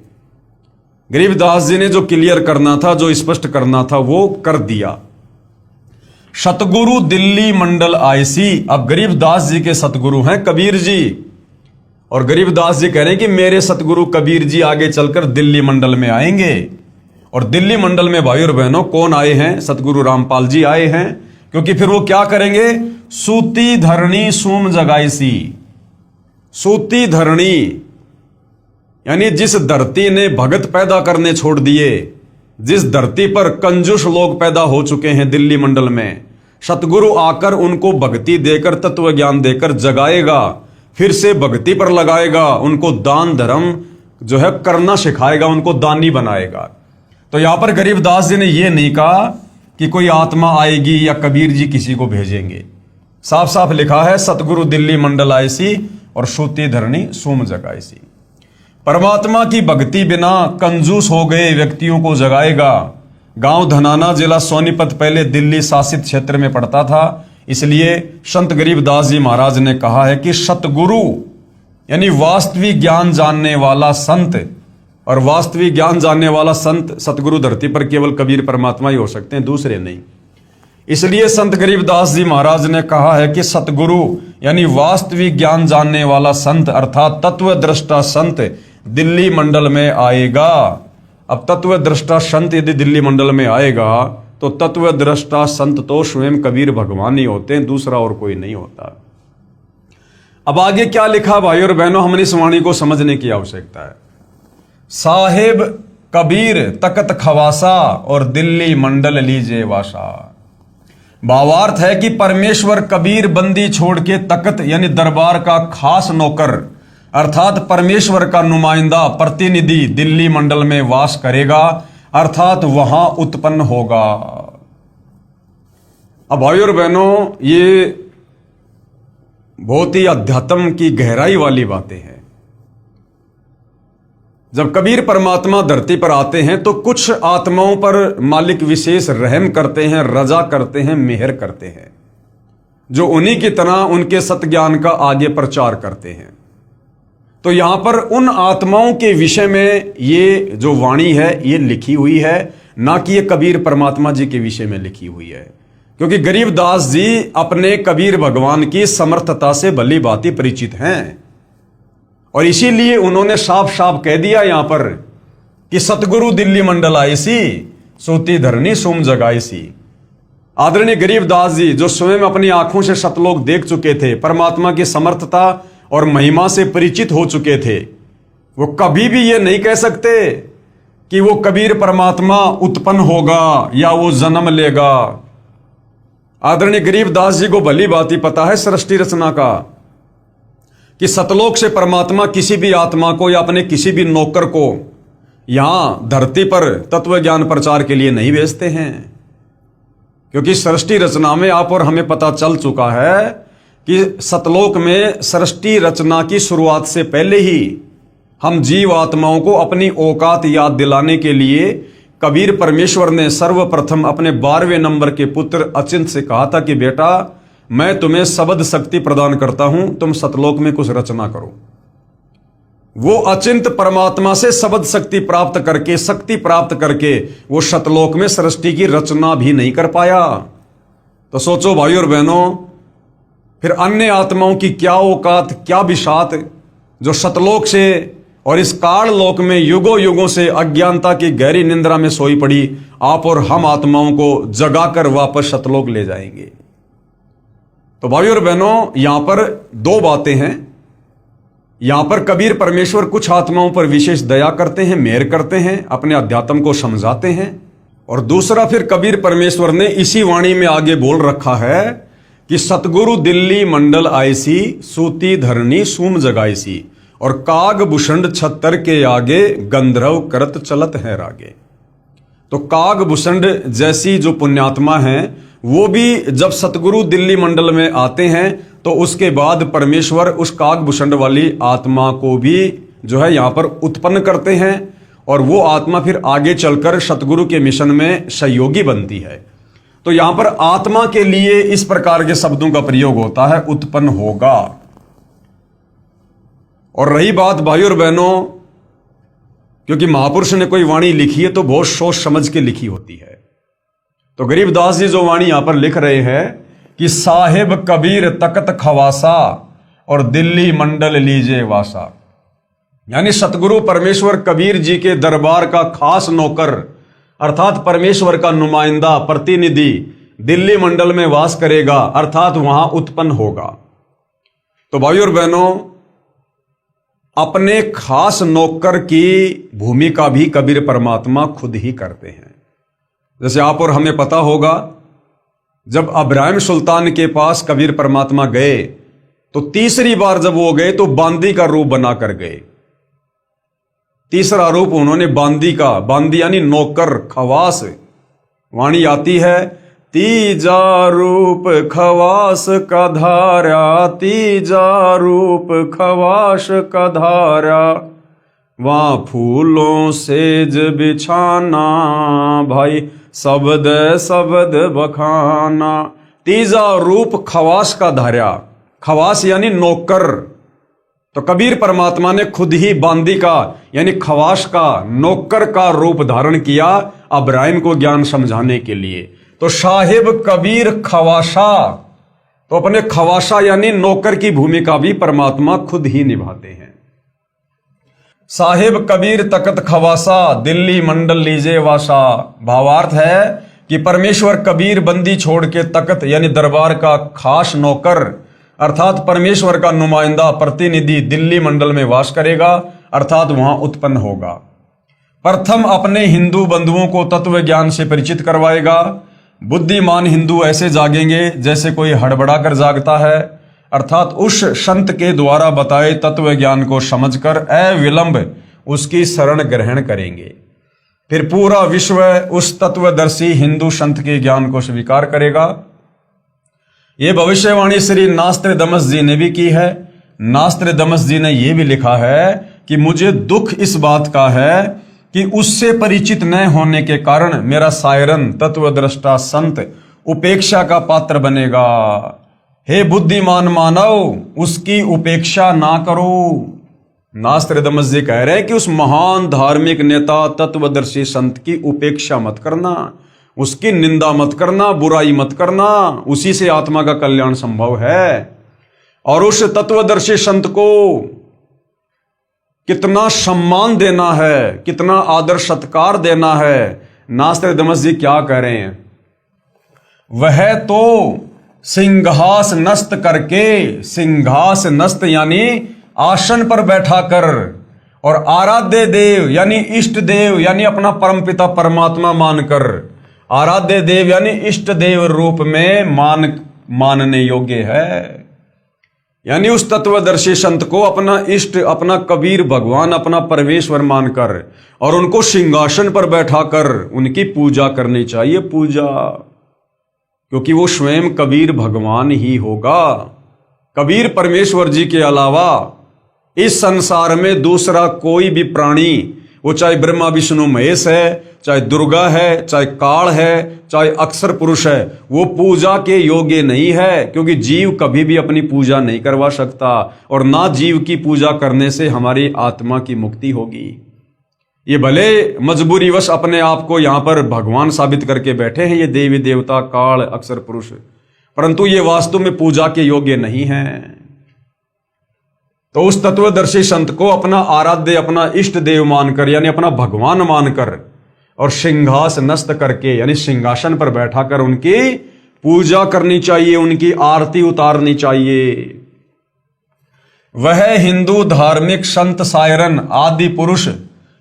गरीबदास जी ने जो क्लियर करना था, जो स्पष्ट करना था, वो कर दिया। सतगुरु दिल्ली मंडल आईसी। अब गरीबदास जी के सतगुरु हैं कबीर जी, और गरीबदास जी कह रहे हैं कि मेरे सतगुरु कबीर जी आगे चलकर दिल्ली मंडल में आएंगे। और दिल्ली मंडल में भाई और बहनों कौन आए हैं? सतगुरु रामपाल जी आए हैं। क्योंकि फिर वो क्या करेंगे? सूती धरणी सूम जगाईसी। सूती धरणी यानी जिस धरती ने भगत पैदा करने छोड़ दिए, जिस धरती पर कंजूस लोग पैदा हो चुके हैं दिल्ली मंडल में, सतगुरु आकर उनको भक्ति देकर, तत्व ज्ञान देकर जगाएगा, फिर से भक्ति पर लगाएगा, उनको दान धर्म जो है करना सिखाएगा, उनको दानी बनाएगा। तो यहां पर गरीबदास जी ने यह नहीं कहा कि कोई आत्मा आएगी या कबीर जी किसी को भेजेंगे। साफ साफ लिखा है सतगुरु दिल्ली मंडल आईसी और सूती धरणी सूम जगाईसी। परमात्मा की भक्ति बिना कंजूस हो गए व्यक्तियों को जगाएगा। गांव धनाना, जिला सोनीपत पहले दिल्ली शासित क्षेत्र में पड़ता था, इसलिए संत गरीबदास जी महाराज ने कहा है कि सतगुरु यानी वास्तविक ज्ञान जानने वाला संत, और वास्तविक ज्ञान जानने वाला संत सतगुरु धरती पर केवल कबीर परमात्मा ही हो सकते हैं, दूसरे नहीं। इसलिए संत गरीबदास जी महाराज ने कहा है कि सतगुरु यानी वास्तविक ज्ञान जानने वाला संत अर्थात तत्वदृष्टा संत दिल्ली मंडल में आएगा। अब तत्वदृष्टा संत यदि दिल्ली मंडल में आएगा तो तत्वदृष्टा संत तो स्वयं कबीर भगवान ही होते हैं, दूसरा और कोई नहीं होता। अब आगे क्या लिखा भाई और बहनों, हमने इस वाणी को समझने की आवश्यकता है। साहेब कबीर तकत खवासा और दिल्ली मंडल लीजे वासा। भावार्थ है कि परमेश्वर कबीर बंदी छोड़ के तकत यानी दरबार का खास नौकर अर्थात परमेश्वर का नुमाइंदा प्रतिनिधि दिल्ली मंडल में वास करेगा, अर्थात वहां उत्पन्न होगा। अब भाई और बहनों, ये बहुत ही अध्यात्म की गहराई वाली बातें हैं। जब कबीर परमात्मा धरती पर आते हैं तो कुछ आत्माओं पर मालिक विशेष रहम करते हैं, रजा करते हैं, मेहर करते हैं। जो उन्हीं की तरह उनके सत्ज्ञान का आगे प्रचार करते हैं। तो यहां पर उन आत्माओं के विषय में ये जो वाणी है ये लिखी हुई है, ना कि ये कबीर परमात्मा जी के विषय में लिखी हुई है। क्योंकि गरीबदास जी अपने कबीर भगवान की समर्थता से भली भांति परिचित हैं और इसीलिए उन्होंने साफ साफ कह दिया यहां पर कि सतगुरु दिल्ली मंडल आए सी, सोती धरनी सुम जगाई सी। आदरणीय गरीबदास जी जो स्वयं अपनी आंखों से सतलोक देख चुके थे, परमात्मा की समर्थता और महिमा से परिचित हो चुके थे, वो कभी भी ये नहीं कह सकते कि वो कबीर परमात्मा उत्पन्न होगा या वो जन्म लेगा। आदरणीय गरीबदास जी को भली भांति पता है सृष्टि रचना का कि सतलोक से परमात्मा किसी भी आत्मा को या अपने किसी भी नौकर को यहां धरती पर तत्व ज्ञान प्रचार के लिए नहीं भेजते हैं। क्योंकि सृष्टि रचना में आप और हमें पता चल चुका है कि सतलोक में सृष्टि रचना की शुरुआत से पहले ही हम जीव आत्माओं को अपनी औकात याद दिलाने के लिए कबीर परमेश्वर ने सर्वप्रथम अपने 12वें नंबर के पुत्र अचिंत से कहा था कि बेटा मैं तुम्हें शब्द शक्ति प्रदान करता हूं, तुम सतलोक में कुछ रचना करो। वो अचिंत परमात्मा से शब्द शक्ति प्राप्त करके, शक्ति प्राप्त करके वो सतलोक में सृष्टि की रचना भी नहीं कर पाया। तो सोचो भाई और बहनों, फिर अन्य आत्माओं की क्या औकात, क्या बिसात जो सतलोक से और इस काल लोक में युगों युगों से अज्ञानता की गहरी निंद्रा में सोई पड़ी आप और हम आत्माओं को जगाकर वापस सतलोक ले जाएंगे। तो भाई और बहनों, यहां पर दो बातें हैं। यहां पर कबीर परमेश्वर कुछ आत्माओं पर विशेष दया करते हैं, मेहर करते हैं, अपने अध्यात्म को समझाते हैं। और दूसरा फिर कबीर परमेश्वर ने इसी वाणी में आगे बोल रखा है कि सतगुरु दिल्ली मंडल आईसी, सूती धरनी सूम जगाईसी, और काग भूषण छत्तर के आगे गंधर्व करत चलत है रागे। तो काग भूषण जैसी जो पुण्यात्मा हैं वो भी जब सतगुरु दिल्ली मंडल में आते हैं तो उसके बाद परमेश्वर उस काग भूषण वाली आत्मा को भी जो है यहां पर उत्पन्न करते हैं और वो आत्मा फिर आगे चलकर सतगुरु के मिशन में सहयोगी बनती है। तो यहां पर आत्मा के लिए इस प्रकार के शब्दों का प्रयोग होता है, उत्पन्न होगा। और रही बात भाई और बहनों, क्योंकि महापुरुष ने कोई वाणी लिखी है तो बहुत सोच समझ के लिखी होती है। तो गरीबदास जी जो वाणी यहां पर लिख रहे हैं कि साहिब कबीर तकत खवासा और दिल्ली मंडल लीजे वासा, यानी सतगुरु परमेश्वर कबीर जी के दरबार का खास नौकर अर्थात परमेश्वर का नुमाइंदा प्रतिनिधि दिल्ली मंडल में वास करेगा, अर्थात वहां उत्पन्न होगा। तो भाई और बहनों, अपने खास नौकर की भूमिका भी कबीर परमात्मा खुद ही करते हैं। जैसे आप और हमें पता होगा, जब इब्राहिम सुल्तान के पास कबीर परमात्मा गए तो तीसरी बार जब वो गए तो बांदी का रूप बनाकर गए। तीसरा रूप उन्होंने बांदी का, बांदी यानी नौकर, खवास। वाणी आती है तीजा रूप खवास का धारा, तीजा रूप खवास का धारा, वहां फूलों सेज बिछाना, भाई शब्द शब्द बखाना। तीजा रूप खवास का धारा, खवास यानी नौकर। तो कबीर परमात्मा ने खुद ही बांदी का यानी खवास का, नौकर का रूप धारण किया इब्राहिम को ज्ञान समझाने के लिए। तो साहिब कबीर खवासा, तो अपने खवासा यानी नौकर की भूमिका भी परमात्मा खुद ही निभाते हैं। साहिब कबीर तकत खवासा, दिल्ली मंडल लीजे वासा। भावार्थ है कि परमेश्वर कबीर बंदी छोड़ के तकत यानी दरबार का खास नौकर अर्थात परमेश्वर का नुमाइंदा प्रतिनिधि दिल्ली मंडल में वास करेगा, अर्थात वहां उत्पन्न होगा। प्रथम अपने हिंदू बंधुओं को तत्व ज्ञान से परिचित करवाएगा। बुद्धिमान हिंदू ऐसे जागेंगे जैसे कोई हड़बड़ा कर जागता है, अर्थात उस संत के द्वारा बताए तत्व ज्ञान को समझकर अविलंब उसकी शरण ग्रहण करेंगे। फिर पूरा विश्व उस तत्वदर्शी हिंदू संत के ज्ञान को स्वीकार करेगा। यह भविष्यवाणी श्री नास्त्रदमस जी ने भी की है। नास्त्रदमस जी ने यह भी लिखा है कि मुझे दुख इस बात का है कि उससे परिचित न होने के कारण मेरा सायरन तत्वद्रष्टा संत उपेक्षा का पात्र बनेगा। हे बुद्धिमान मानव उसकी उपेक्षा ना करो। नास्त्रदामस जी कह रहे हैं कि उस महान धार्मिक नेता तत्वदर्शी संत की उपेक्षा मत करना, उसकी निंदा मत करना, बुराई मत करना, उसी से आत्मा का कल्याण संभव है। और उस तत्वदर्शी संत को कितना सम्मान देना है, कितना आदर सत्कार देना है। नास्त्रदामस जी क्या कह रहे हैं, वह तो सिंहास नस्त करके, सिंहास नस्त यानी आसन पर बैठा कर, और आराध्य देव यानी इष्ट देव यानी अपना परमपिता परमात्मा मानकर, आराध्य देव यानी इष्ट देव रूप में मानने योग्य है। यानी उस तत्वदर्शी संत को अपना इष्ट, अपना कबीर भगवान, अपना परमेश्वर मानकर और उनको सिंहासन पर बैठाकर उनकी पूजा करनी चाहिए। पूजा, क्योंकि वो स्वयं कबीर भगवान ही होगा। कबीर परमेश्वर जी के अलावा इस संसार में दूसरा कोई भी प्राणी, वो चाहे ब्रह्मा विष्णु महेश है, चाहे दुर्गा है, चाहे काल है, चाहे अक्षर पुरुष है, वो पूजा के योग्य नहीं है। क्योंकि जीव कभी भी अपनी पूजा नहीं करवा सकता, और ना जीव की पूजा करने से हमारी आत्मा की मुक्ति होगी। ये भले मजबूरीवश अपने आप को यहां पर भगवान साबित करके बैठे हैं, ये देवी देवता काल अक्षर पुरुष, परंतु ये वास्तव में पूजा के योग्य नहीं है। तो उस तत्वदर्शी संत को अपना आराध्य, अपना इष्ट देव मानकर यानी अपना भगवान मानकर और सिंहास नस्त करके यानी सिंहासन पर बैठाकर उनकी पूजा करनी चाहिए, उनकी आरती उतारनी चाहिए। वह हिंदू धार्मिक संत सायरन आदि पुरुष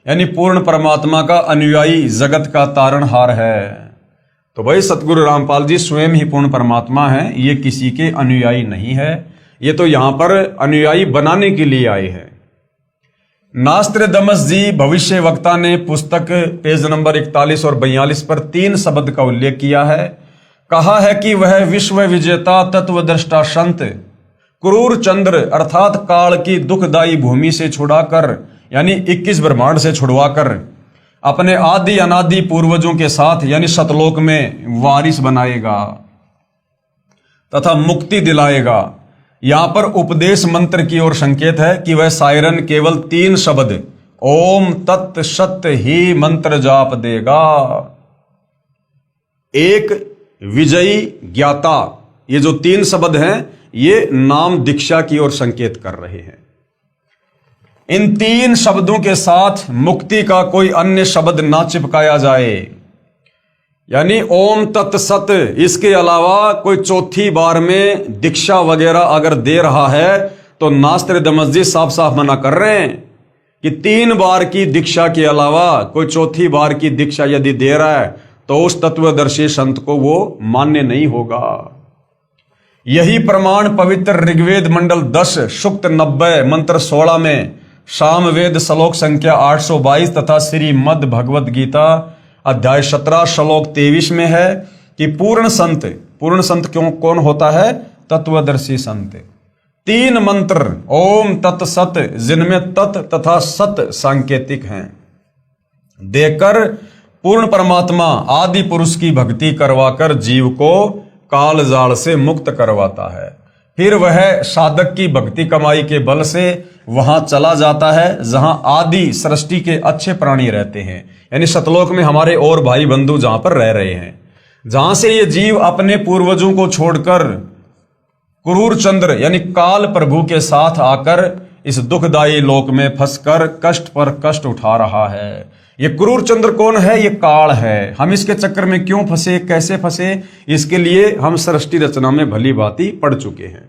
यानी पूर्ण परमात्मा का अनुयायी जगत का तारणहार है। तो भाई सतगुरु रामपाल जी स्वयं ही पूर्ण परमात्मा है, ये किसी के अनुयायी नहीं है, ये तो यहां पर अनुयायी बनाने के लिए आए हैं। नास्त्रदामस जी भविष्य वक्ता ने पुस्तक पेज नंबर 41 और 42 पर 3 शब्द का उल्लेख किया है। कहा है कि वह विश्व विजेता तत्वदृष्टा संत क्रूर चंद्र अर्थात काल की दुखदायी भूमि से छुड़ाकर यानी 21 ब्रह्मांड से छुड़वाकर अपने आदि अनादि पूर्वजों के साथ यानी सतलोक में वारिस बनाएगा तथा मुक्ति दिलाएगा। यहां पर उपदेश मंत्र की ओर संकेत है कि वह सायरन केवल 3 शब्द ओम तत् सत्य ही मंत्र जाप देगा। एक विजयी ज्ञाता, ये जो 3 शब्द हैं ये नाम दीक्षा की ओर संकेत कर रहे हैं। इन 3 शब्दों के साथ मुक्ति का कोई अन्य शब्द ना चिपकाया जाए, यानी ओम तत् सत, इसके अलावा कोई चौथी बार में दीक्षा वगैरह अगर दे रहा है तो नास्त्रदामस जी साफ साफ मना कर रहे हैं कि 3 बार की दीक्षा के अलावा कोई चौथी बार की दीक्षा यदि दे रहा है तो उस तत्वदर्शी संत को वो मान्य नहीं होगा। यही प्रमाण पवित्र ऋग्वेद मंडल 10 सूक्त 90 मंत्र 16 में, सामवेद श्लोक संख्या 822 तथा श्रीमद् भगवद गीता अध्याय 17 श्लोक 23 में है कि पूर्ण संत क्यों कौन होता है? तत्वदर्शी संत। 3 मंत्र ओम तत् सत जिनमें तत् तथा सत सांकेतिक हैं देकर पूर्ण परमात्मा आदि पुरुष की भक्ति करवाकर जीव को काल जाल से मुक्त करवाता है। फिर वह साधक की भक्ति कमाई के बल से वहां चला जाता है जहां आदि सृष्टि के अच्छे प्राणी रहते हैं, यानी सतलोक में हमारे और भाई बंधु जहां पर रह रहे हैं, जहां से ये जीव अपने पूर्वजों को छोड़कर क्रूर चंद्र यानी काल प्रभु के साथ आकर इस दुखदायी लोक में फंसकर कष्ट पर कष्ट उठा रहा है। ये क्रूर चंद्र कौन है? ये काल है। हम इसके चक्कर में क्यों फंसे, कैसे फंसे, इसके लिए हम सृष्टि रचना में भली भांति पढ़ चुके हैं।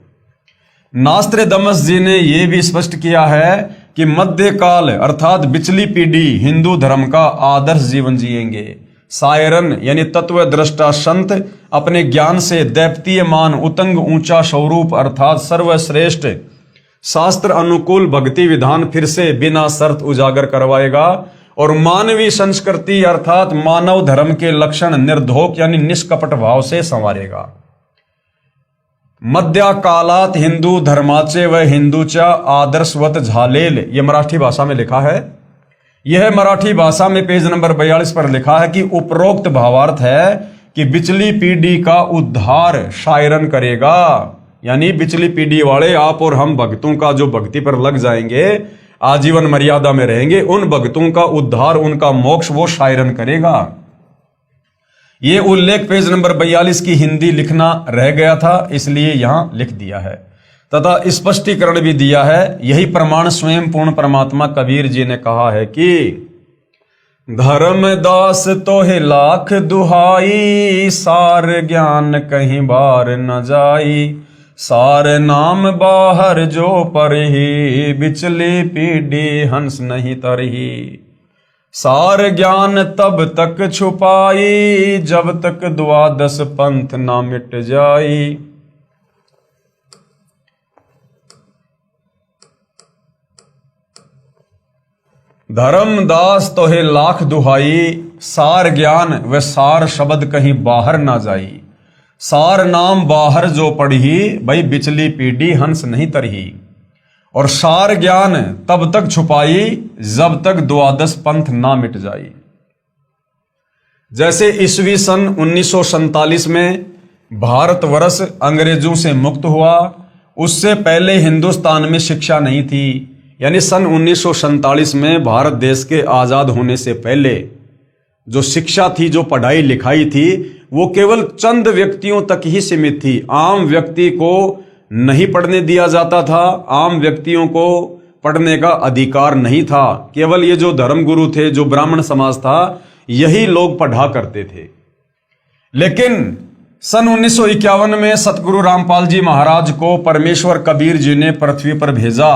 नास्त्रदामस जी ने यह भी स्पष्ट किया है कि मध्यकाल अर्थात पिछली पीढ़ी हिंदू धर्म का आदर्श जीवन जिएंगे। सायरन यानी तत्वद्रष्टा संत अपने ज्ञान से दैवतीयमान उतंग ऊंचा स्वरूप अर्थात सर्वश्रेष्ठ शास्त्र अनुकूल भक्ति विधान फिर से बिना शर्त उजागर करवाएगा और मानवीय संस्कृति अर्थात मानव धर्म के लक्षण निर्धोक यानी निष्कपट भाव से संवारेगा। मध्या कालात हिंदू धर्माचे व हिंदूच्या आदर्शवत झालेल, यह मराठी भाषा में लिखा है। यह मराठी भाषा में पेज नंबर 42 पर लिखा है कि उपरोक्त भावार्थ है कि पिछली पीढ़ी का उद्धार सायरन करेगा, यानी पिछली पीढ़ी वाले आप और हम भक्तों का जो भक्ति पर लग जाएंगे, आजीवन मर्यादा में रहेंगे, उन भक्तों का उद्धार, उनका मोक्ष वो शायरन करेगा। ये उल्लेख पेज नंबर 42 की हिंदी लिखना रह गया था, इसलिए यहां लिख दिया है तथा स्पष्टीकरण भी दिया है। यही प्रमाण स्वयं पूर्ण परमात्मा कबीर जी ने कहा है कि धर्मदास तोहे लाख दुहाई, सार ज्ञान कहीं बार न जाई, सार नाम बाहर जो परही, बिचली पीढ़ी हंस नहीं तरही, सार ज्ञान तब तक छुपाई, जब तक द्वादश पंथ ना मिट जाई। धर्मदास तोहे लाख दुहाई, सार ज्ञान व सार शब्द कहीं बाहर ना जाई, सार नाम बाहर जो पढ़ी, भाई बिचली पीढ़ी हंस नहीं तरही, और सार ज्ञान तब तक छुपाई जब तक द्वादश पंथ ना मिट जाई। जैसे ईस्वी सन 1947 में भारतवर्ष अंग्रेजों से मुक्त हुआ, उससे पहले हिंदुस्तान में शिक्षा नहीं थी। यानी सन 1947 में भारत देश के आजाद होने से पहले जो शिक्षा थी, जो पढ़ाई लिखाई थी, वो केवल चंद व्यक्तियों तक ही सीमित थी। आम व्यक्ति को नहीं पढ़ने दिया जाता था, आम व्यक्तियों को पढ़ने का अधिकार नहीं था। केवल ये जो धर्मगुरु थे, जो ब्राह्मण समाज था, यही लोग पढ़ा करते थे। लेकिन सन 1951 में सतगुरु रामपाल जी महाराज को परमेश्वर कबीर जी ने पृथ्वी पर भेजा।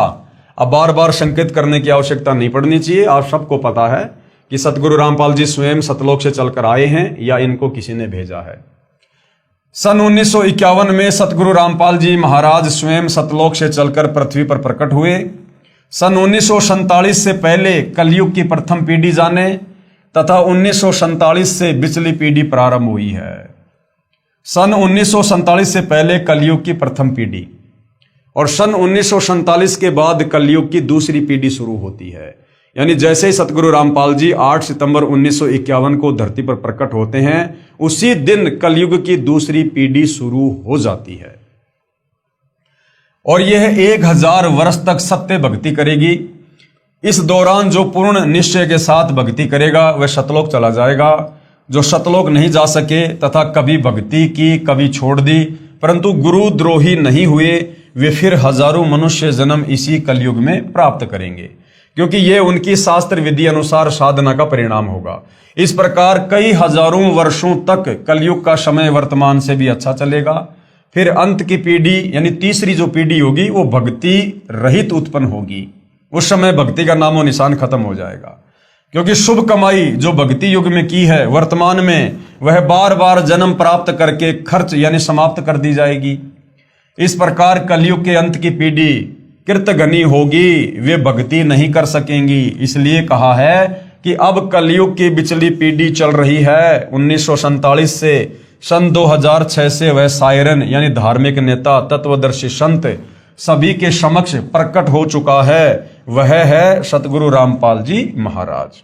अब बार बार संकेत करने की आवश्यकता नहीं पड़नी चाहिए, आप सबको पता है कि सतगुरु रामपाल जी स्वयं सतलोक से चलकर आए हैं या इनको किसी ने भेजा है। सन 1951 में सतगुरु रामपाल जी महाराज स्वयं सतलोक से चलकर पृथ्वी पर प्रकट हुए। सन 1947 से पहले कलयुग की प्रथम पीढ़ी जाने तथा 1947 से बिचली पीढ़ी प्रारंभ हुई है। सन 1947 से पहले कलयुग की प्रथम पीढ़ी और सन 1947 के बाद कलयुग की दूसरी पीढ़ी शुरू होती है। यानी जैसे ही सतगुरु रामपाल जी 8 सितंबर 1951 को धरती पर प्रकट होते हैं, उसी दिन कलयुग की दूसरी पीढ़ी शुरू हो जाती है और यह 1000 वर्ष तक सत्य भक्ति करेगी। इस दौरान जो पूर्ण निश्चय के साथ भक्ति करेगा वह सतलोक चला जाएगा। जो सतलोक नहीं जा सके तथा कभी भक्ति की, कभी छोड़ दी, परंतु गुरु द्रोही नहीं हुए, वे फिर हजारों मनुष्य जन्म इसी कलयुग में प्राप्त करेंगे, क्योंकि यह उनकी शास्त्र विधि अनुसार साधना का परिणाम होगा। इस प्रकार कई हजारों वर्षों तक कलयुग का समय वर्तमान से भी अच्छा चलेगा। फिर अंत की पीढ़ी यानी तीसरी जो पीढ़ी होगी वो भक्ति रहित उत्पन्न होगी। उस समय भक्ति का नामो निशान खत्म हो जाएगा, क्योंकि शुभ कमाई जो भक्ति युग में की है वर्तमान में वह बार बार जन्म प्राप्त करके खर्च यानी समाप्त कर दी जाएगी। इस प्रकार कलयुग के अंत की पीढ़ी कृतघ्नी होगी, वे भक्ति नहीं कर सकेंगी। इसलिए कहा है कि अब कलयुग की बिचली पीढ़ी चल रही है। 1947 से सन 2006 से वह सायरन यानी धार्मिक नेता, तत्वदर्शी संत सभी के समक्ष प्रकट हो चुका है। वह है सतगुरु रामपाल जी महाराज।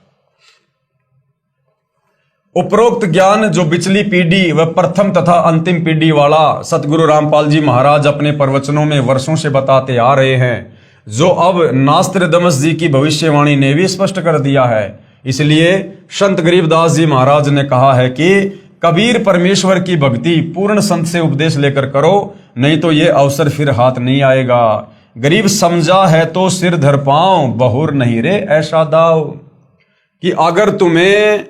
उपरोक्त ज्ञान जो बिचली पीढ़ी व प्रथम तथा अंतिम पीढ़ी वाला सतगुरु रामपाल जी महाराज अपने प्रवचनों में वर्षों से बताते आ रहे हैं, जो अब नास्त्रदमस जी की भविष्यवाणी ने भी स्पष्ट कर दिया है। इसलिए संत गरीबदास जी महाराज ने कहा है कि कबीर परमेश्वर की भक्ति पूर्ण संत से उपदेश लेकर करो, नहीं तो ये अवसर फिर हाथ नहीं आएगा। गरीब समझा है तो सिर धर पाओ, बहुर नहीं रे ऐसा दाव। कि अगर तुम्हें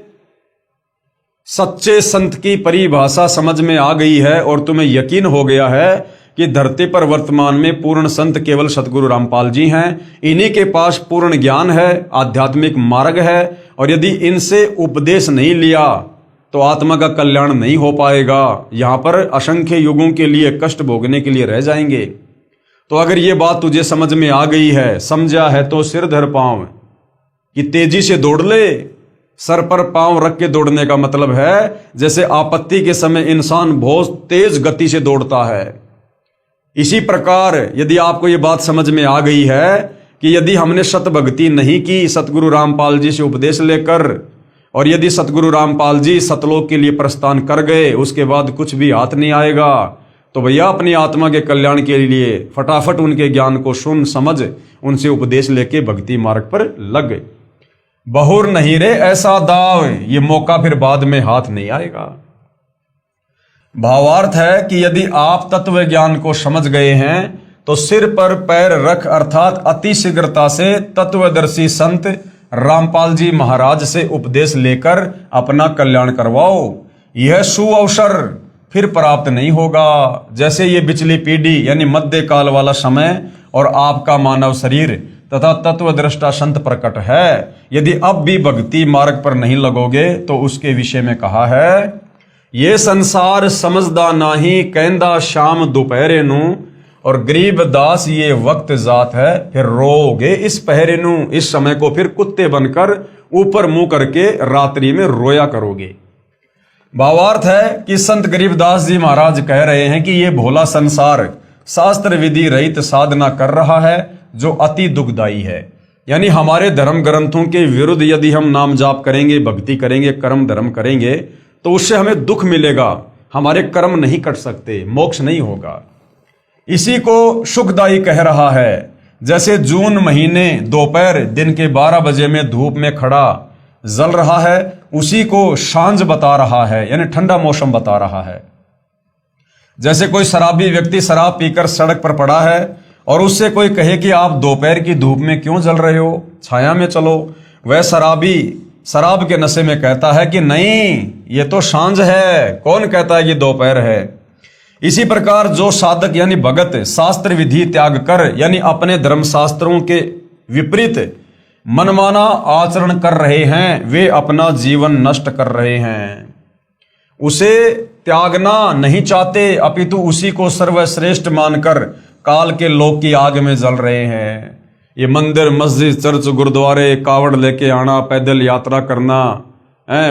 सच्चे संत की परिभाषा समझ में आ गई है और तुम्हें यकीन हो गया है कि धरती पर वर्तमान में पूर्ण संत केवल सतगुरु रामपाल जी हैं, इन्हीं के पास पूर्ण ज्ञान है, आध्यात्मिक मार्ग है, और यदि इनसे उपदेश नहीं लिया तो आत्मा का कल्याण नहीं हो पाएगा। यहां पर असंख्य युगों के लिए कष्ट भोगने के लिए रह जाएंगे। तो अगर ये बात तुझे समझ में आ गई है, समझा है तो सिर धर पांव, कि तेजी से दौड़ ले। सर पर पांव रख के दौड़ने का मतलब है जैसे आपत्ति के समय इंसान बहुत तेज गति से दौड़ता है। इसी प्रकार यदि आपको ये बात समझ में आ गई है कि यदि हमने सत भक्ति नहीं की सतगुरु रामपाल जी से उपदेश लेकर, और यदि सतगुरु रामपाल जी सतलोक के लिए प्रस्थान कर गए, उसके बाद कुछ भी हाथ नहीं आएगा, तो भैया अपनी आत्मा के कल्याण के लिए फटाफट उनके ज्ञान को सुन समझ उनसे उपदेश लेके भक्ति मार्ग पर लग गए। बहुर नहीं रे ऐसा दाव, ये मौका फिर बाद में हाथ नहीं आएगा। भावार्थ है कि यदि आप तत्व ज्ञान को समझ गए हैं तो सिर पर पैर रख अर्थात अति शीघ्रता से तत्वदर्शी संत रामपाल जी महाराज से उपदेश लेकर अपना कल्याण करवाओ। यह सुअवसर फिर प्राप्त नहीं होगा। जैसे ये पिछली पीढ़ी यानी मध्य काल वाला समय और आपका मानव शरीर तथा तत्वदृष्टा संत प्रकट है। यदि अब भी भक्ति मार्ग पर नहीं लगोगे तो उसके विषय में कहा है, ये संसार समझदा नाही कहंदा शाम दोपहरे नू, और गरीब दास ये वक्त जात है फिर रोओगे इस पहरे नू। इस समय को फिर कुत्ते बनकर ऊपर मुंह करके रात्रि में रोया करोगे। भावार्थ है कि संत गरीबदास जी महाराज कह रहे हैं कि ये भोला संसार शास्त्र विधि रहित साधना कर रहा है जो अति दुखदायी है। यानी हमारे धर्म ग्रंथों के विरुद्ध यदि हम नाम जाप करेंगे, भक्ति करेंगे, कर्म धर्म करेंगे तो उससे हमें दुख मिलेगा। हमारे कर्म नहीं कट सकते, मोक्ष नहीं होगा। इसी को सुखदायी कह रहा है। जैसे जून महीने दोपहर दिन के 12 बजे में धूप में खड़ा जल रहा है, उसी को सांझ बता रहा है, यानी ठंडा मौसम बता रहा है। जैसे कोई शराबी व्यक्ति शराब पीकर सड़क पर पड़ा है और उससे कोई कहे कि आप दोपहर की धूप में क्यों जल रहे हो, छाया में चलो, वह शराबी शराब के नशे में कहता है कि नहीं ये तो सांझ है, कौन कहता है कि दोपहर है। इसी प्रकार जो साधक यानी भगत शास्त्र विधि त्याग कर यानी अपने धर्म शास्त्रों के विपरीत मनमाना आचरण कर रहे हैं, वे अपना जीवन नष्ट कर रहे हैं। उसे त्यागना नहीं चाहते अपितु उसी को सर्वश्रेष्ठ मानकर काल के लोक की आग में जल रहे हैं। ये मंदिर मस्जिद चर्च गुरुद्वारे कावड़ लेके आना, पैदल यात्रा करना,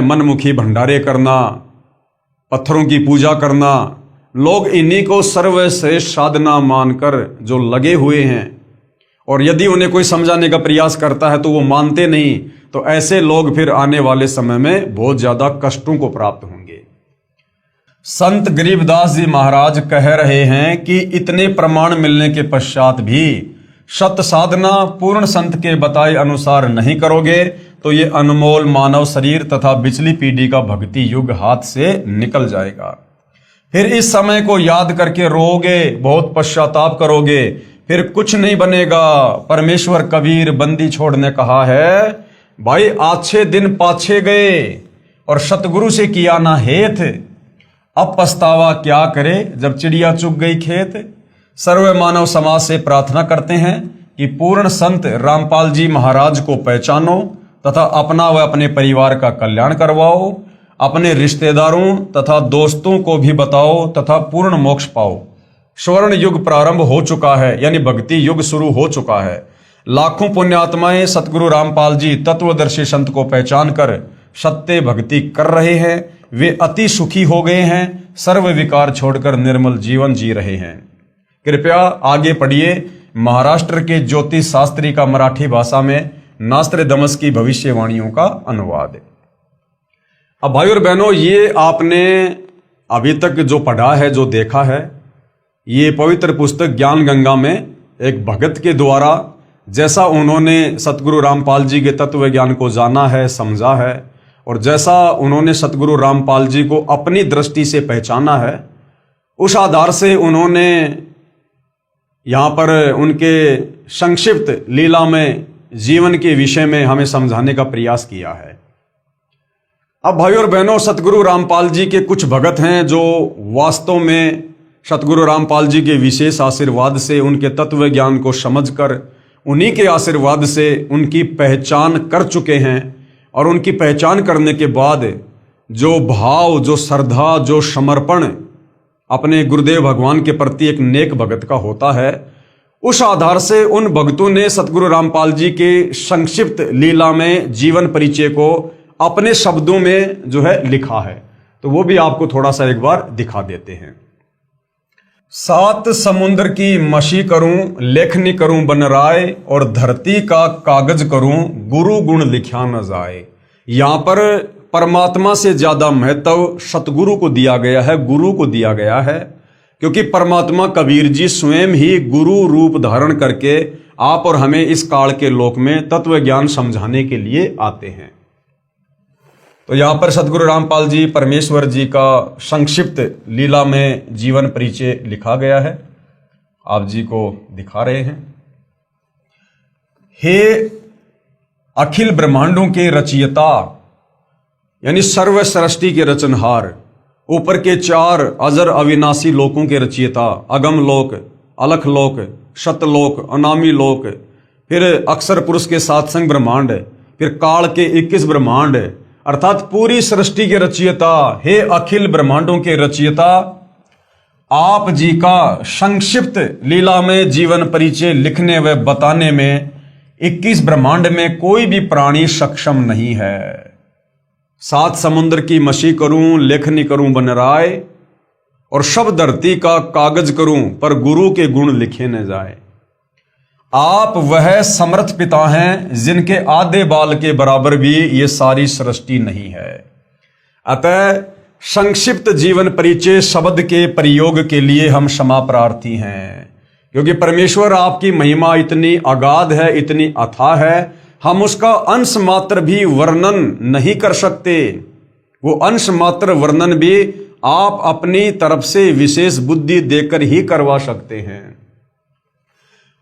मनमुखी भंडारे करना, पत्थरों की पूजा करना, लोग इन्हीं को सर्वश्रेष्ठ साधना मानकर जो लगे हुए हैं। और यदि उन्हें कोई समझाने का प्रयास करता है तो वो मानते नहीं। तो ऐसे लोग फिर आने वाले समय में बहुत ज्यादा कष्टों को प्राप्त होंगे। संत गरीबदास जी महाराज कह रहे हैं कि इतने प्रमाण मिलने के पश्चात भी सत साधना पूर्ण संत के बताए अनुसार नहीं करोगे तो ये अनमोल मानव शरीर तथा पिछली पीढ़ी का भक्ति युग हाथ से निकल जाएगा। फिर इस समय को याद करके रोओगे, बहुत पश्चाताप करोगे, फिर कुछ नहीं बनेगा। परमेश्वर कबीर बंदी छोड़ने कहा है, भाई आछे दिन पाछे गए और सतगुरु से किया ना हेत, अब पछतावा क्या करे जब चिड़िया चुग गई खेत। सर्व मानव समाज से प्रार्थना करते हैं कि पूर्ण संत रामपाल जी महाराज को पहचानो तथा अपना व अपने परिवार का कल्याण करवाओ, अपने रिश्तेदारों तथा दोस्तों को भी बताओ तथा पूर्ण मोक्ष पाओ। स्वर्ण युग प्रारंभ हो चुका है, यानी भक्ति युग शुरू हो चुका है। लाखों पुण्यात्माएं सतगुरु रामपाल जी तत्वदर्शी संत को पहचान कर सत्य भक्ति कर रहे हैं। वे अति सुखी हो गए हैं, सर्व विकार छोड़कर निर्मल जीवन जी रहे हैं। कृपया आगे पढ़िए महाराष्ट्र के ज्योतिष शास्त्री का मराठी भाषा में नास्ट्रेडमस की भविष्यवाणियों का अनुवाद। अब भाई और बहनों, ये आपने अभी तक जो पढ़ा है, जो देखा है, ये पवित्र पुस्तक ज्ञान गंगा में एक भगत के द्वारा जैसा उन्होंने सतगुरु रामपाल जी के तत्व ज्ञान को जाना है, समझा है, और जैसा उन्होंने सतगुरु रामपाल जी को अपनी दृष्टि से पहचाना है, उस आधार से उन्होंने यहाँ पर उनके संक्षिप्त लीला में जीवन के विषय में हमें समझाने का प्रयास किया है। अब भाई और बहनों, सतगुरु रामपाल जी के कुछ भगत हैं जो वास्तव में सतगुरु रामपाल जी के विशेष आशीर्वाद से उनके तत्व ज्ञान को समझकर उन्हीं के आशीर्वाद से उनकी पहचान कर चुके हैं। और उनकी पहचान करने के बाद जो भाव, जो श्रद्धा, जो समर्पण अपने गुरुदेव भगवान के प्रति एक नेक भगत का होता है, उस आधार से उन भक्तों ने सतगुरु रामपाल जी के संक्षिप्त लीला में जीवन परिचय को अपने शब्दों में जो है लिखा है। तो वो भी आपको थोड़ा सा एक बार दिखा देते हैं। 7 समुद्र की मशी करूं, लेखनी करूं बन राय, और धरती का कागज करूं, गुरु गुण लिखा न जाए। यहां पर परमात्मा से ज्यादा महत्व सतगुरु को दिया गया है, गुरु को दिया गया है। क्योंकि परमात्मा कबीर जी स्वयं ही गुरु रूप धारण करके आप और हमें इस काल के लोक में तत्व ज्ञान समझाने के लिए आते हैं। तो यहां पर सतगुरु रामपाल जी परमेश्वर जी का संक्षिप्त लीला में जीवन परिचय लिखा गया है, आप जी को दिखा रहे हैं। हे अखिल ब्रह्मांडों के रचयिता, यानी सर्व सृष्टि के रचनहार, ऊपर के 4 अजर अविनाशी लोकों के रचयिता, अगम लोक, अलख लोक, शतलोक, अनामी लोक, फिर अक्षर पुरुष के 7 संग ब्रह्मांड, फिर काल के 21 ब्रह्मांड, अर्थात पूरी सृष्टि के रचयिता, हे अखिल ब्रह्मांडों के रचयिता, आप जी का संक्षिप्त लीला में जीवन परिचय लिखने व बताने में 21 ब्रह्मांड में कोई भी प्राणी सक्षम नहीं है। 7 समुद्र की मशी करूं, लेखनी करूं बन राय, और शब्द धरती का कागज करूं, पर गुरु के गुण लिखे न जाए। आप वह समर्थ पिता हैं जिनके आधे बाल के बराबर भी ये सारी सृष्टि नहीं है। अतः संक्षिप्त जीवन परिचय शब्द के प्रयोग के लिए हम क्षमा प्रार्थी हैं, क्योंकि परमेश्वर आपकी महिमा इतनी अगाध है, इतनी अथाह है, हम उसका अंश मात्र भी वर्णन नहीं कर सकते। वो अंश मात्र वर्णन भी आप अपनी तरफ से विशेष बुद्धि देकर ही करवा सकते हैं,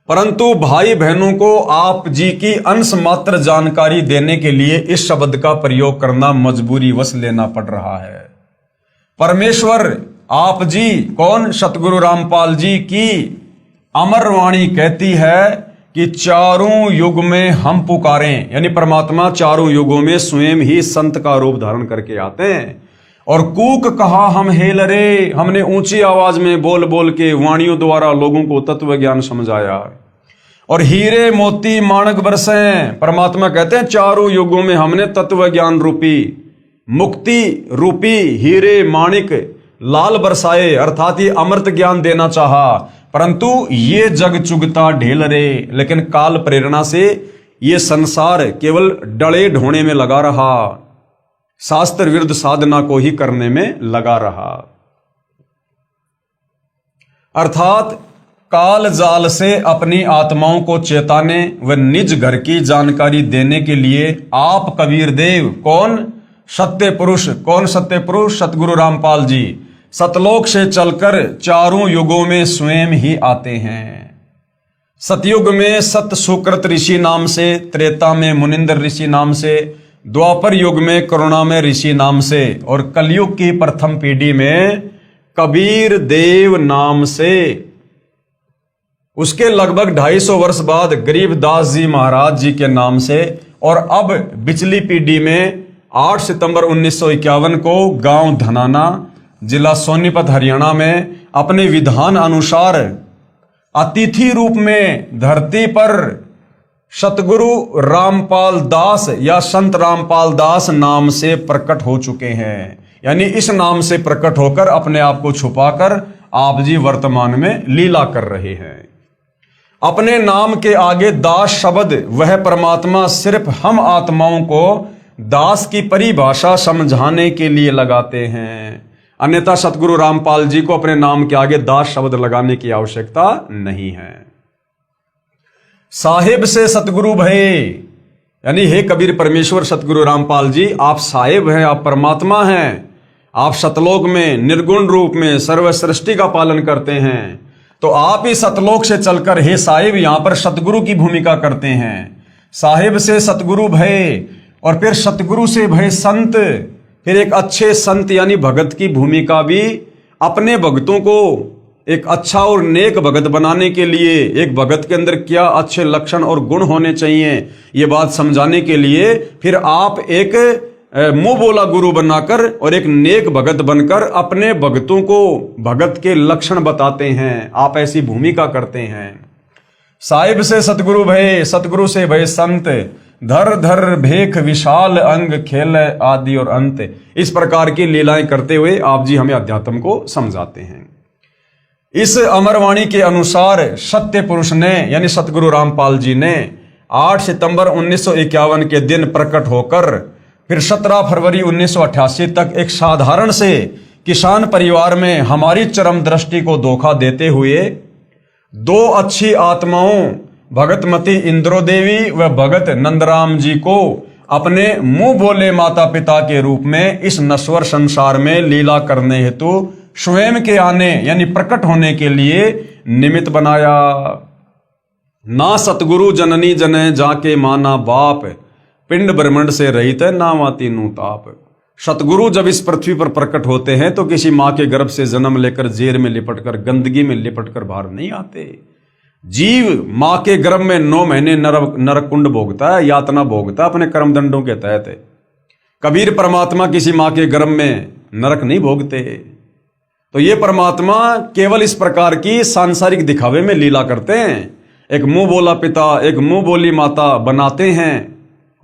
परंतु भाई बहनों को आप जी की अंश मात्र जानकारी देने के लिए इस शब्द का प्रयोग करना मजबूरी वश लेना पड़ रहा है। परमेश्वर आप जी कौन? सतगुरु रामपाल जी की अमर वाणी कहती है कि चारों युग में हम पुकारें, यानी परमात्मा चारों युगों में स्वयं ही संत का रूप धारण करके आते हैं। और कूक कहा हम हेल रे, हमने ऊंची आवाज में बोल बोल के वाणियों द्वारा लोगों को तत्व ज्ञान समझाया। और हीरे मोती माणक बरसे, परमात्मा कहते हैं चारों युगों में हमने तत्व ज्ञान रूपी, मुक्ति रूपी हीरे माणिक लाल बरसाए, अर्थात ये अमृत ज्ञान देना चाहा, परंतु ये जग चुगता ढेल रे, लेकिन काल प्रेरणा से ये संसार केवल डले ढोने में लगा रहा, शास्त्र विरुद्ध साधना को ही करने में लगा रहा। अर्थात काल जाल से अपनी आत्माओं को चेताने व निज घर की जानकारी देने के लिए आप कबीर देव कौन? सत्य पुरुष। कौन सत्य पुरुष? सतगुरु रामपाल जी सतलोक से चलकर चारों युगों में स्वयं ही आते हैं। सतयुग में सत सुकृत ऋषि नाम से, त्रेता में मुनिंदर ऋषि नाम से, द्वापर युग में करुणामय ऋषि नाम से, और कलयुग की प्रथम पीढ़ी में कबीर देव नाम से। उसके लगभग 250 वर्ष बाद गरीबदास जी महाराज जी के नाम से, और अब पिछली पीढ़ी में 8 सितंबर 1951 को गांव धनाना, जिला सोनीपत हरियाणा में अपने विधान अनुसार अतिथि रूप में धरती पर सतगुरु रामपाल दास या संत रामपाल दास नाम से प्रकट हो चुके हैं। यानी इस नाम से प्रकट होकर अपने आप को छुपाकर आप जी वर्तमान में लीला कर रहे हैं। अपने नाम के आगे दास शब्द वह परमात्मा सिर्फ हम आत्माओं को दास की परिभाषा समझाने के लिए लगाते हैं, अन्यथा सतगुरु रामपाल जी को अपने नाम के आगे दास शब्द लगाने की आवश्यकता नहीं है। साहिब से सतगुरु भये, यानी हे कबीर परमेश्वर सतगुरु रामपाल जी, आप साहिब हैं, आप परमात्मा हैं, आप सतलोक में निर्गुण रूप में सर्व सृष्टि का पालन करते हैं। तो आप ही सतलोक से चलकर हे साहिब यहां पर सतगुरु की भूमिका करते हैं। साहिब से सतगुरु भये, और फिर सतगुरु से भये संत, फिर एक अच्छे संत यानी भगत की भूमिका भी अपने भक्तों को एक अच्छा और नेक भगत बनाने के लिए, एक भगत के अंदर क्या अच्छे लक्षण और गुण होने चाहिए ये बात समझाने के लिए फिर आप एक मुंह बोला गुरु बनाकर और एक नेक भगत बनकर अपने भक्तों को भगत के लक्षण बताते हैं। आप ऐसी भूमिका करते हैं। साहिब से सतगुरु भये, सतगुरु से भये संत, धर धर भेख विशाल अंग खेल आदि और अंत। इस प्रकार की लीलाएं करते हुए आप जी हमें अध्यात्म को समझाते हैं। इस अमरवाणी के अनुसार सत्य पुरुष ने यानी सतगुरु रामपाल जी ने 8 सितंबर 1951 के दिन प्रकट होकर फिर 17 फरवरी 1988 तक एक साधारण से किसान परिवार में हमारी चरम दृष्टि को धोखा देते हुए दो अच्छी आत्माओं भगतमती इंद्रो देवी व भगत नंदराम जी को अपने मुंह बोले माता पिता के रूप में इस नश्वर संसार में लीला करने हेतु स्वयं के आने यानी प्रकट होने के लिए निमित्त बनाया। ना सतगुरु जननी जने जाके माना बाप, पिंड ब्रह्मंड से रहित नामाती नु ताप। सतगुरु जब इस पृथ्वी पर प्रकट होते हैं तो किसी माँ के गर्भ से जन्म लेकर जेर में लिपटकर गंदगी में लिपटकर बाहर नहीं आते। जीव माँ के गर्भ में 9 महीने नरक कुंड भोगता है, यातना भोगता है अपने कर्म दंडों के तहत। कबीर परमात्मा किसी माँ के गर्भ में नरक नहीं भोगते। तो ये परमात्मा केवल इस प्रकार की सांसारिक दिखावे में लीला करते हैं, एक मुंह बोला पिता एक मुंह बोली माता बनाते हैं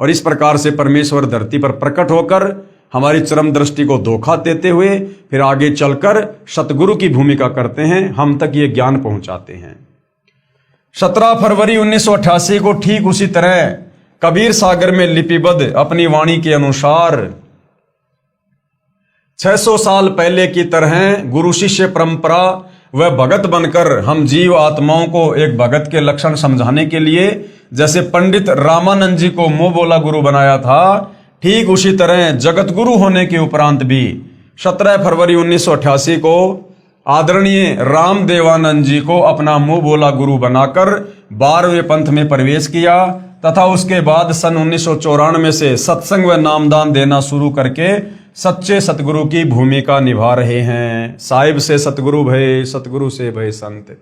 और इस प्रकार से परमेश्वर धरती पर प्रकट होकर हमारी चरम दृष्टि को धोखा देते हुए फिर आगे चलकर सतगुरु की भूमिका करते हैं, हम तक ये ज्ञान पहुंचाते हैं। 17 फरवरी 1988 को ठीक उसी तरह कबीर सागर में लिपिबद्ध अपनी वाणी के अनुसार 600 साल पहले की तरह गुरु शिष्य परंपरा व भगत बनकर हम जीव आत्माओं को एक भगत के लक्षण समझाने के लिए जैसे पंडित रामानंद जी को मुंह बोला गुरु बनाया था, ठीक उसी तरह जगत गुरु होने के उपरांत भी 17 फरवरी 1988 को आदरणीय रामदेवानंद जी को अपना मुंह बोला गुरु बनाकर 12वें पंथ में प्रवेश किया तथा उसके बाद सन 1994 से सत्संग व नामदान देना शुरू करके सच्चे सतगुरु की भूमिका निभा रहे हैं। साहिब से सतगुरु भय, सतगुरु से भय संत।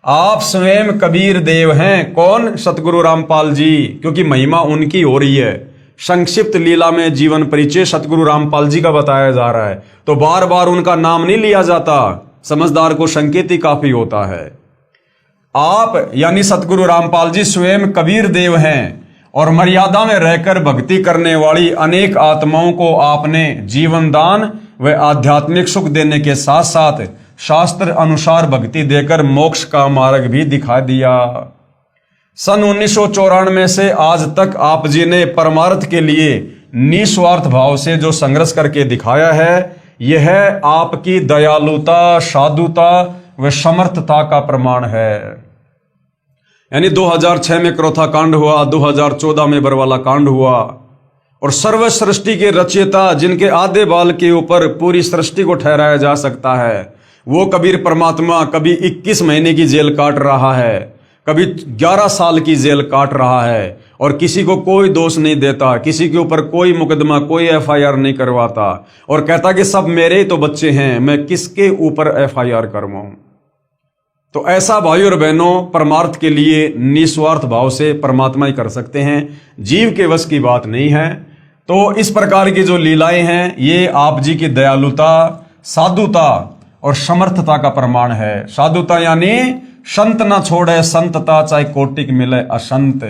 आप स्वयं कबीर देव हैं। कौन? सतगुरु रामपाल जी, क्योंकि महिमा उनकी हो रही है। संक्षिप्त लीला में जीवन परिचय सतगुरु रामपाल जी का बताया जा रहा है, तो बार बार उनका नाम नहीं लिया जाता, समझदार को संकेत ही काफी होता है। आप यानी सतगुरु रामपाल जी स्वयं कबीर देव हैं और मर्यादा में रहकर भक्ति करने वाली अनेक आत्माओं को आपने जीवन दान व आध्यात्मिक सुख देने के साथ साथ शास्त्र अनुसार भक्ति देकर मोक्ष का मार्ग भी दिखा दिया। सन 1994 से आज तक आप जी ने परमार्थ के लिए निस्वार्थ भाव से जो संघर्ष करके दिखाया है, यह आपकी दयालुता, साधुता व समर्थता का प्रमाण है। यानी 2006 में क्रोथा कांड हुआ, 2014 में बरवाला कांड हुआ और सर्व सृष्टि के रचयिता जिनके आधे बाल के ऊपर पूरी सृष्टि को ठहराया जा सकता है, वो कबीर परमात्मा कभी 21 महीने की जेल काट रहा है, कभी 11 साल की जेल काट रहा है और किसी को कोई दोष नहीं देता, किसी के ऊपर कोई मुकदमा, कोई FIR नहीं करवाता और कहता कि सब मेरे तो बच्चे हैं, मैं किसके ऊपर FIR करवाऊं। तो ऐसा भाइयों और बहनों परमार्थ के लिए निस्वार्थ भाव से परमात्मा ही कर सकते हैं, जीव के वश की बात नहीं है। तो इस प्रकार की जो लीलाएं हैं ये आप जी की दयालुता, साधुता और समर्थता का प्रमाण है। साधुता यानी संत ना छोड़े संतता, चाहे कोटिक मिले असंत।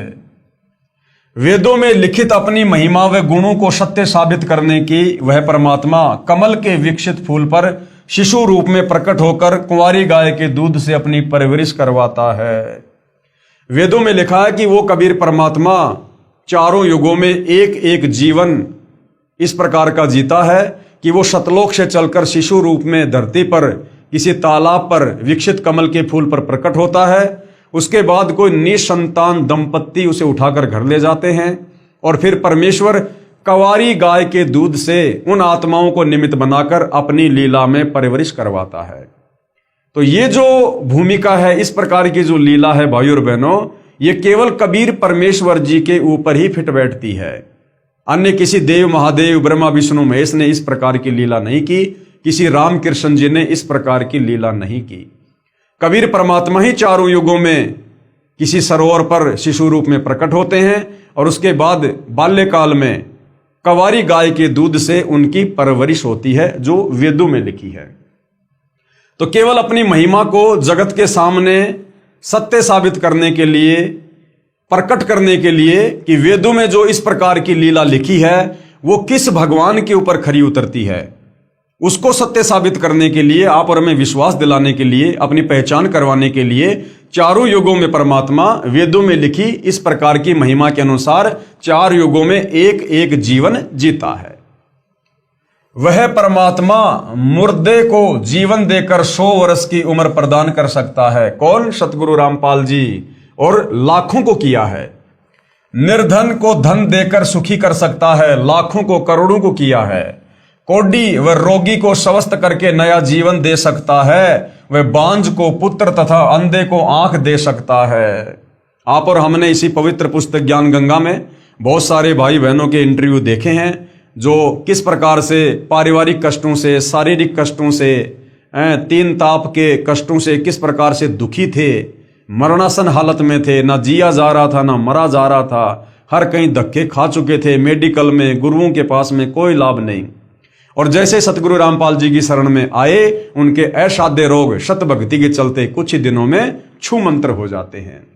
वेदों में लिखित अपनी महिमा व गुणों को सत्य साबित करने की वह परमात्मा कमल के विकसित फूल पर शिशु रूप में प्रकट होकर कुंवारी गाय के दूध से अपनी परवरिश करवाता है। वेदों में लिखा है कि वो कबीर परमात्मा चारों युगों में एक एक जीवन इस प्रकार का जीता है कि वो सतलोक से चलकर शिशु रूप में धरती पर किसी तालाब पर विकसित कमल के फूल पर प्रकट होता है। उसके बाद कोई निसंतान दंपत्ति उसे उठाकर घर ले जाते हैं और फिर परमेश्वर कंवारी गाय के दूध से उन आत्माओं को निमित्त बनाकर अपनी लीला में परवरिश करवाता है। तो ये जो भूमिका है, इस प्रकार की जो लीला है भाइयों और बहनों, ये केवल कबीर परमेश्वर जी के ऊपर ही फिट बैठती है। अन्य किसी देव, महादेव, ब्रह्मा, विष्णु, महेश ने इस प्रकार की लीला नहीं की, किसी राम कृष्ण जी ने इस प्रकार की लीला नहीं की। कबीर परमात्मा ही चारों युगों में किसी सरोवर पर शिशु रूप में प्रकट होते हैं और उसके बाद बाल्यकाल में कंवारी गाय के दूध से उनकी परवरिश होती है, जो वेदों में लिखी है। तो केवल अपनी महिमा को जगत के सामने सत्य साबित करने के लिए, प्रकट करने के लिए कि वेदों में जो इस प्रकार की लीला लिखी है वो किस भगवान के ऊपर खरी उतरती है, उसको सत्य साबित करने के लिए, आप और हमें विश्वास दिलाने के लिए, अपनी पहचान करवाने के लिए चारों युगों में परमात्मा वेदों में लिखी इस प्रकार की महिमा के अनुसार 4 युगों में एक एक जीवन जीता है। वह परमात्मा मुर्दे को जीवन देकर 100 वर्ष की उम्र प्रदान कर सकता है। कौन? सतगुरु रामपाल जी। और लाखों को किया है। निर्धन को धन देकर सुखी कर सकता है, लाखों को करोड़ों को किया है। कोढ़ी व रोगी को स्वस्थ करके नया जीवन दे सकता है। वह बांझ को पुत्र तथा अंधे को आंख दे सकता है। आप और हमने इसी पवित्र पुस्तक ज्ञान गंगा में बहुत सारे भाई बहनों के इंटरव्यू देखे हैं जो किस प्रकार से पारिवारिक कष्टों से, शारीरिक कष्टों से, तीन ताप के कष्टों से किस प्रकार से दुखी थे, मरणासन हालत में थे, ना जिया जा रहा था ना मरा जा रहा था, हर कहीं धक्के खा चुके थे, मेडिकल में, गुरुओं के पास में कोई लाभ नहीं। और जैसे सतगुरु रामपाल जी की शरण में आए, उनके असाध्य रोग शत भक्ति के चलते कुछ ही दिनों में छू मंत्र हो जाते हैं।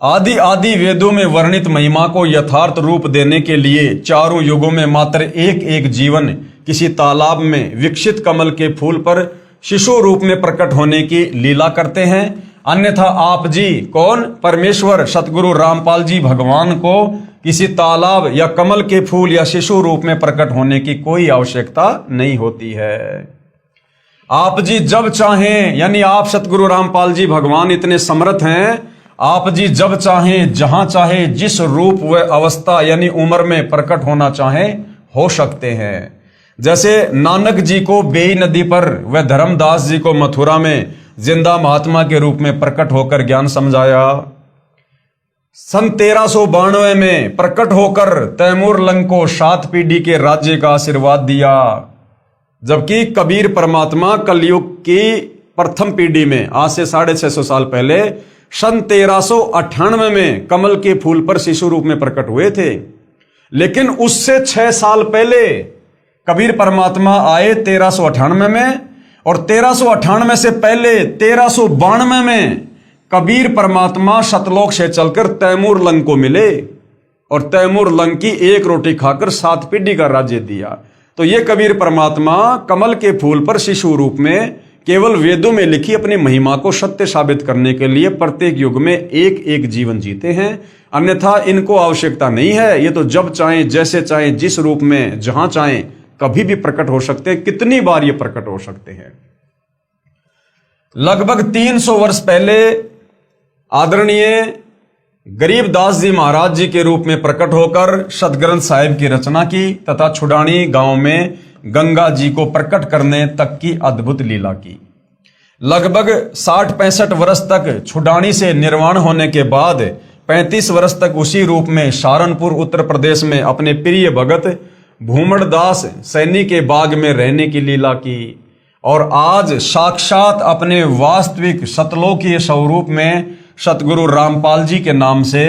आदि आदि वेदों में वर्णित महिमा को यथार्थ रूप देने के लिए चारों युगों में मात्र एक एक जीवन किसी तालाब में विकसित कमल के फूल पर शिशु रूप में प्रकट होने की लीला करते हैं। अन्यथा आप जी, कौन? परमेश्वर सतगुरु रामपाल जी भगवान को किसी तालाब या कमल के फूल या शिशु रूप में प्रकट होने की कोई आवश्यकता नहीं होती है। आप जी जब चाहें, यानी आप सतगुरु रामपाल जी भगवान इतने समर्थ हैं, आप जी जब चाहें, जहां चाहे, जिस रूप व अवस्था यानी उम्र में प्रकट होना चाहें हो सकते हैं। जैसे नानक जी को बेई नदी पर व धर्मदास जी को मथुरा में जिंदा महात्मा के रूप में प्रकट होकर ज्ञान समझाया। सन 1392 में प्रकट होकर तैमूर लंग को 7 पीढ़ी के राज्य का आशीर्वाद दिया। जबकि कबीर परमात्मा कलयुग की प्रथम पीढ़ी में आज से 650 साल पहले सन 1398 में कमल के फूल पर शिशु रूप में प्रकट हुए थे। लेकिन उससे 6 साल पहले कबीर परमात्मा आए 1398 में, और 1398 से पहले 1392 में कबीर परमात्मा सतलोक से चलकर तैमूर लंग को मिले और तैमूर लंग की एक रोटी खाकर 7 पीढ़ी का राज्य दिया। तो ये कबीर परमात्मा कमल के फूल पर शिशु रूप में केवल वेदों में लिखी अपनी महिमा को सत्य साबित करने के लिए प्रत्येक युग में एक एक जीवन जीते हैं। अन्यथा इनको आवश्यकता नहीं है। ये तो जब चाहें, जैसे चाहें, जिस रूप में, जहां चाहें, कभी भी प्रकट हो सकते हैं। कितनी बार ये प्रकट हो सकते हैं? लगभग 300 वर्ष पहले आदरणीय गरीबदास जी महाराज जी के रूप में प्रकट होकर सतग्रंथ साहिब की रचना की तथा छुडानी गांव में गंगा जी को प्रकट करने तक की अद्भुत लीला की। लगभग 60-65 वर्ष तक छुडानी से निर्वाण होने के बाद 35 वर्ष तक उसी रूप में सहारनपुर उत्तर प्रदेश में अपने प्रिय भगत भूमड़दास सैनी के बाग में रहने की लीला की। और आज साक्षात अपने वास्तविक सतलोकीय स्वरूप में सतगुरु रामपाल जी के नाम से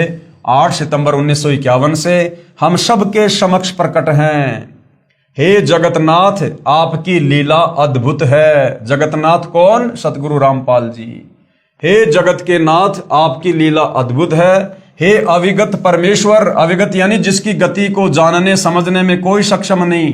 8 सितंबर 1951 से हम सब के समक्ष प्रकट हैं। हे जगतनाथ, आपकी लीला अद्भुत है। जगतनाथ कौन? सतगुरु रामपाल जी। हे जगत के नाथ, आपकी लीला अद्भुत है। हे अविगत परमेश्वर, अविगत यानी जिसकी गति को जानने समझने में कोई सक्षम नहीं।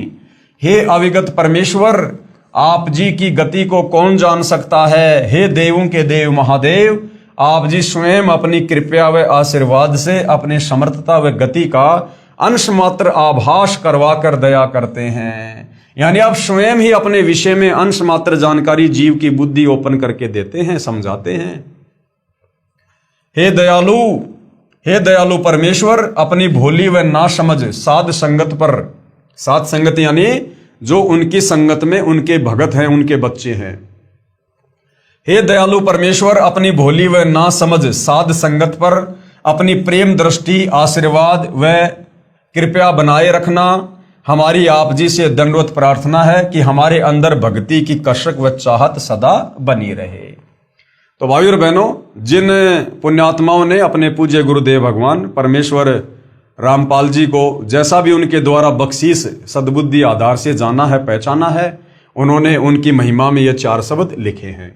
हे अविगत परमेश्वर, आप जी की गति को कौन जान सकता है? हे देवों के देव महादेव, आप जी स्वयं अपनी कृपा व आशीर्वाद से अपने समर्थता व गति का अंश मात्र आभास करवा कर दया करते हैं। यानी आप स्वयं ही अपने विषय में अंश मात्र जानकारी जीव की बुद्धि ओपन करके देते हैं, समझाते हैं। हे दयालु, हे दयालु परमेश्वर, अपनी भोली व ना समझ साध संगत पर, साध संगत यानी जो उनकी संगत में उनके भगत हैं, उनके बच्चे हैं। हे दयालु परमेश्वर, अपनी भोली व ना समझ साध संगत पर अपनी प्रेम दृष्टि, आशीर्वाद व कृपया बनाए रखना। हमारी आप जी से दंडवत प्रार्थना है कि हमारे अंदर भक्ति की कसक व चाहत सदा बनी रहे। तो भाई और बहनों, जिन पुण्यात्माओं ने अपने पूज्य गुरुदेव भगवान परमेश्वर रामपाल जी को जैसा भी उनके द्वारा बख्शीश सद्बुद्धि आधार से जाना है, पहचाना है, उन्होंने उनकी महिमा में ये 4 शब्द लिखे हैं।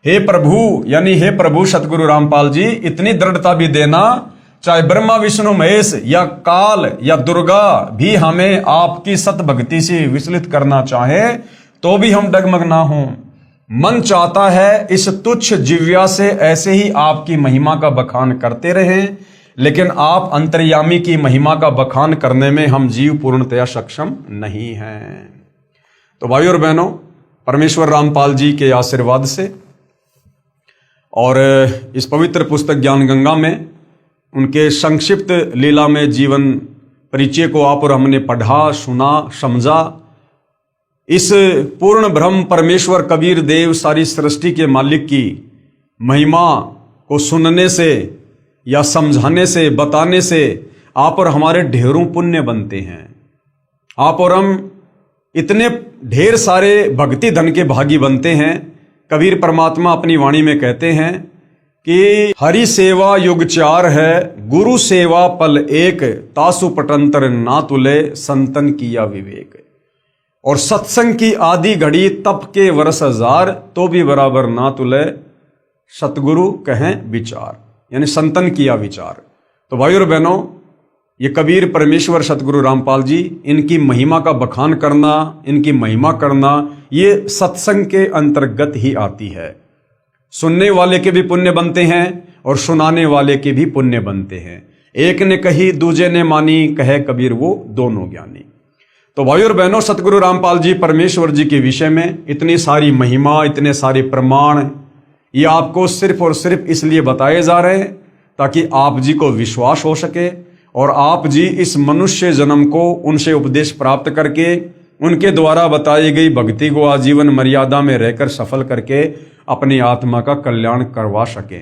हे प्रभु, यानी हे प्रभु सतगुरु रामपाल जी, इतनी दृढ़ता भी देना चाहे ब्रह्मा विष्णु महेश या काल या दुर्गा भी हमें आपकी सत भक्ति से विचलित करना चाहे तो भी हम डगमग ना हों। मन चाहता है इस तुच्छ जिव्या से ऐसे ही आपकी महिमा का बखान करते रहें, लेकिन आप अंतर्यामी की महिमा का बखान करने में हम जीव पूर्णतया सक्षम नहीं हैं। तो भाइयों और बहनों, परमेश्वर रामपाल जी के आशीर्वाद से और इस पवित्र पुस्तक ज्ञान गंगा में उनके संक्षिप्त लीला में जीवन परिचय को आप और हमने पढ़ा, सुना, समझा। इस पूर्ण ब्रह्म परमेश्वर कबीर देव सारी सृष्टि के मालिक की महिमा को सुनने से या समझाने से, बताने से आप और हमारे ढेरों पुण्य बनते हैं। आप और हम इतने ढेर सारे भक्ति धन के भागी बनते हैं। कबीर परमात्मा अपनी वाणी में कहते हैं कि हरि सेवा युग चार है, गुरु सेवा पल एक, तासु पटंतर ना तुले, संतन किया विवेक। और सत्संग की आदि घड़ी तप के वर्ष हजार, तो भी बराबर ना तुले, सतगुरु कहें विचार, यानी संतन किया विचार। तो भाइयों और बहनों, ये कबीर परमेश्वर सतगुरु रामपाल जी, इनकी महिमा का बखान करना, इनकी महिमा करना, ये सत्संग के अंतर्गत ही आती है। सुनने वाले के भी पुण्य बनते हैं और सुनाने वाले के भी पुण्य बनते हैं। एक ने कही दूजे ने मानी, कहे कबीर वो दोनों ज्ञानी। तो भाइयों और बहनों, सतगुरु रामपाल जी परमेश्वर जी के विषय में इतनी सारी महिमा, इतने सारे प्रमाण, ये आपको सिर्फ और सिर्फ इसलिए बताए जा रहे हैं ताकि आप जी को विश्वास हो सके और आप जी इस मनुष्य जन्म को उनसे उपदेश प्राप्त करके उनके द्वारा बताई गई भक्ति को आजीवन मर्यादा में रहकर सफल करके अपनी आत्मा का कल्याण करवा सके।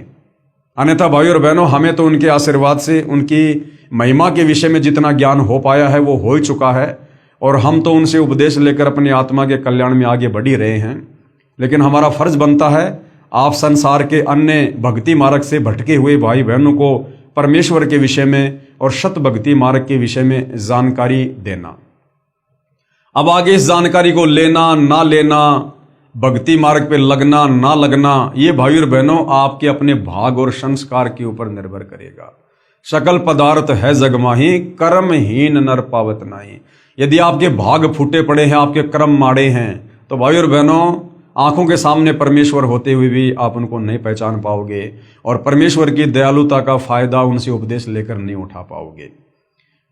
अन्यथा भाइयों और बहनों, हमें तो उनके आशीर्वाद से उनकी महिमा के विषय में जितना ज्ञान हो पाया है वो हो ही चुका है और हम तो उनसे उपदेश लेकर अपनी आत्मा के कल्याण में आगे बढ़ ही रहे हैं। लेकिन हमारा फर्ज बनता है आप संसार के अन्य भक्ति मार्ग से भटके हुए भाई बहनों को परमेश्वर के विषय में और सत भक्ति मार्ग के विषय में जानकारी देना। अब आगे इस जानकारी को लेना ना लेना, भक्ति मार्ग पे लगना ना लगना, ये भाई और बहनों आपके अपने भाग और संस्कार के ऊपर निर्भर करेगा। सकल पदार्थ है जगमाही, कर्महीन नर पावत नाही। यदि आपके भाग फूटे पड़े हैं, आपके कर्म माड़े हैं, तो भाई और बहनों, आंखों के सामने परमेश्वर होते हुए भी आप उनको नहीं पहचान पाओगे और परमेश्वर की दयालुता का फायदा उनसे उपदेश लेकर नहीं उठा पाओगे।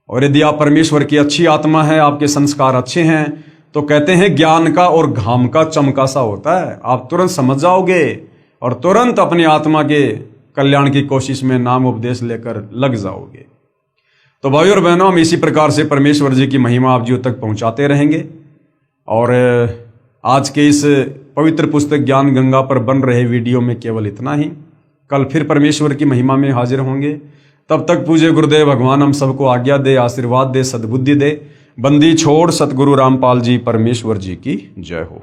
और यदि आप परमेश्वर की अच्छी आत्मा है, आपके संस्कार अच्छे हैं, तो कहते हैं ज्ञान का और घाम का चमका सा होता है। आप तुरंत समझ जाओगे और तुरंत अपनी आत्मा के कल्याण की कोशिश में नाम उपदेश लेकर लग जाओगे। तो भाई और बहनों, हम इसी प्रकार से परमेश्वर जी की महिमा आप जी तक पहुंचाते रहेंगे। और आज के इस पवित्र पुस्तक ज्ञान गंगा पर बन रहे वीडियो में केवल इतना ही। कल फिर परमेश्वर की महिमा में हाजिर होंगे। तब तक पूज्य गुरुदेव भगवान हम सबको आज्ञा दे, आशीर्वाद दे, सद्बुद्धि दे। बंदी छोड़ सतगुरु रामपाल जी परमेश्वर जी की जय हो।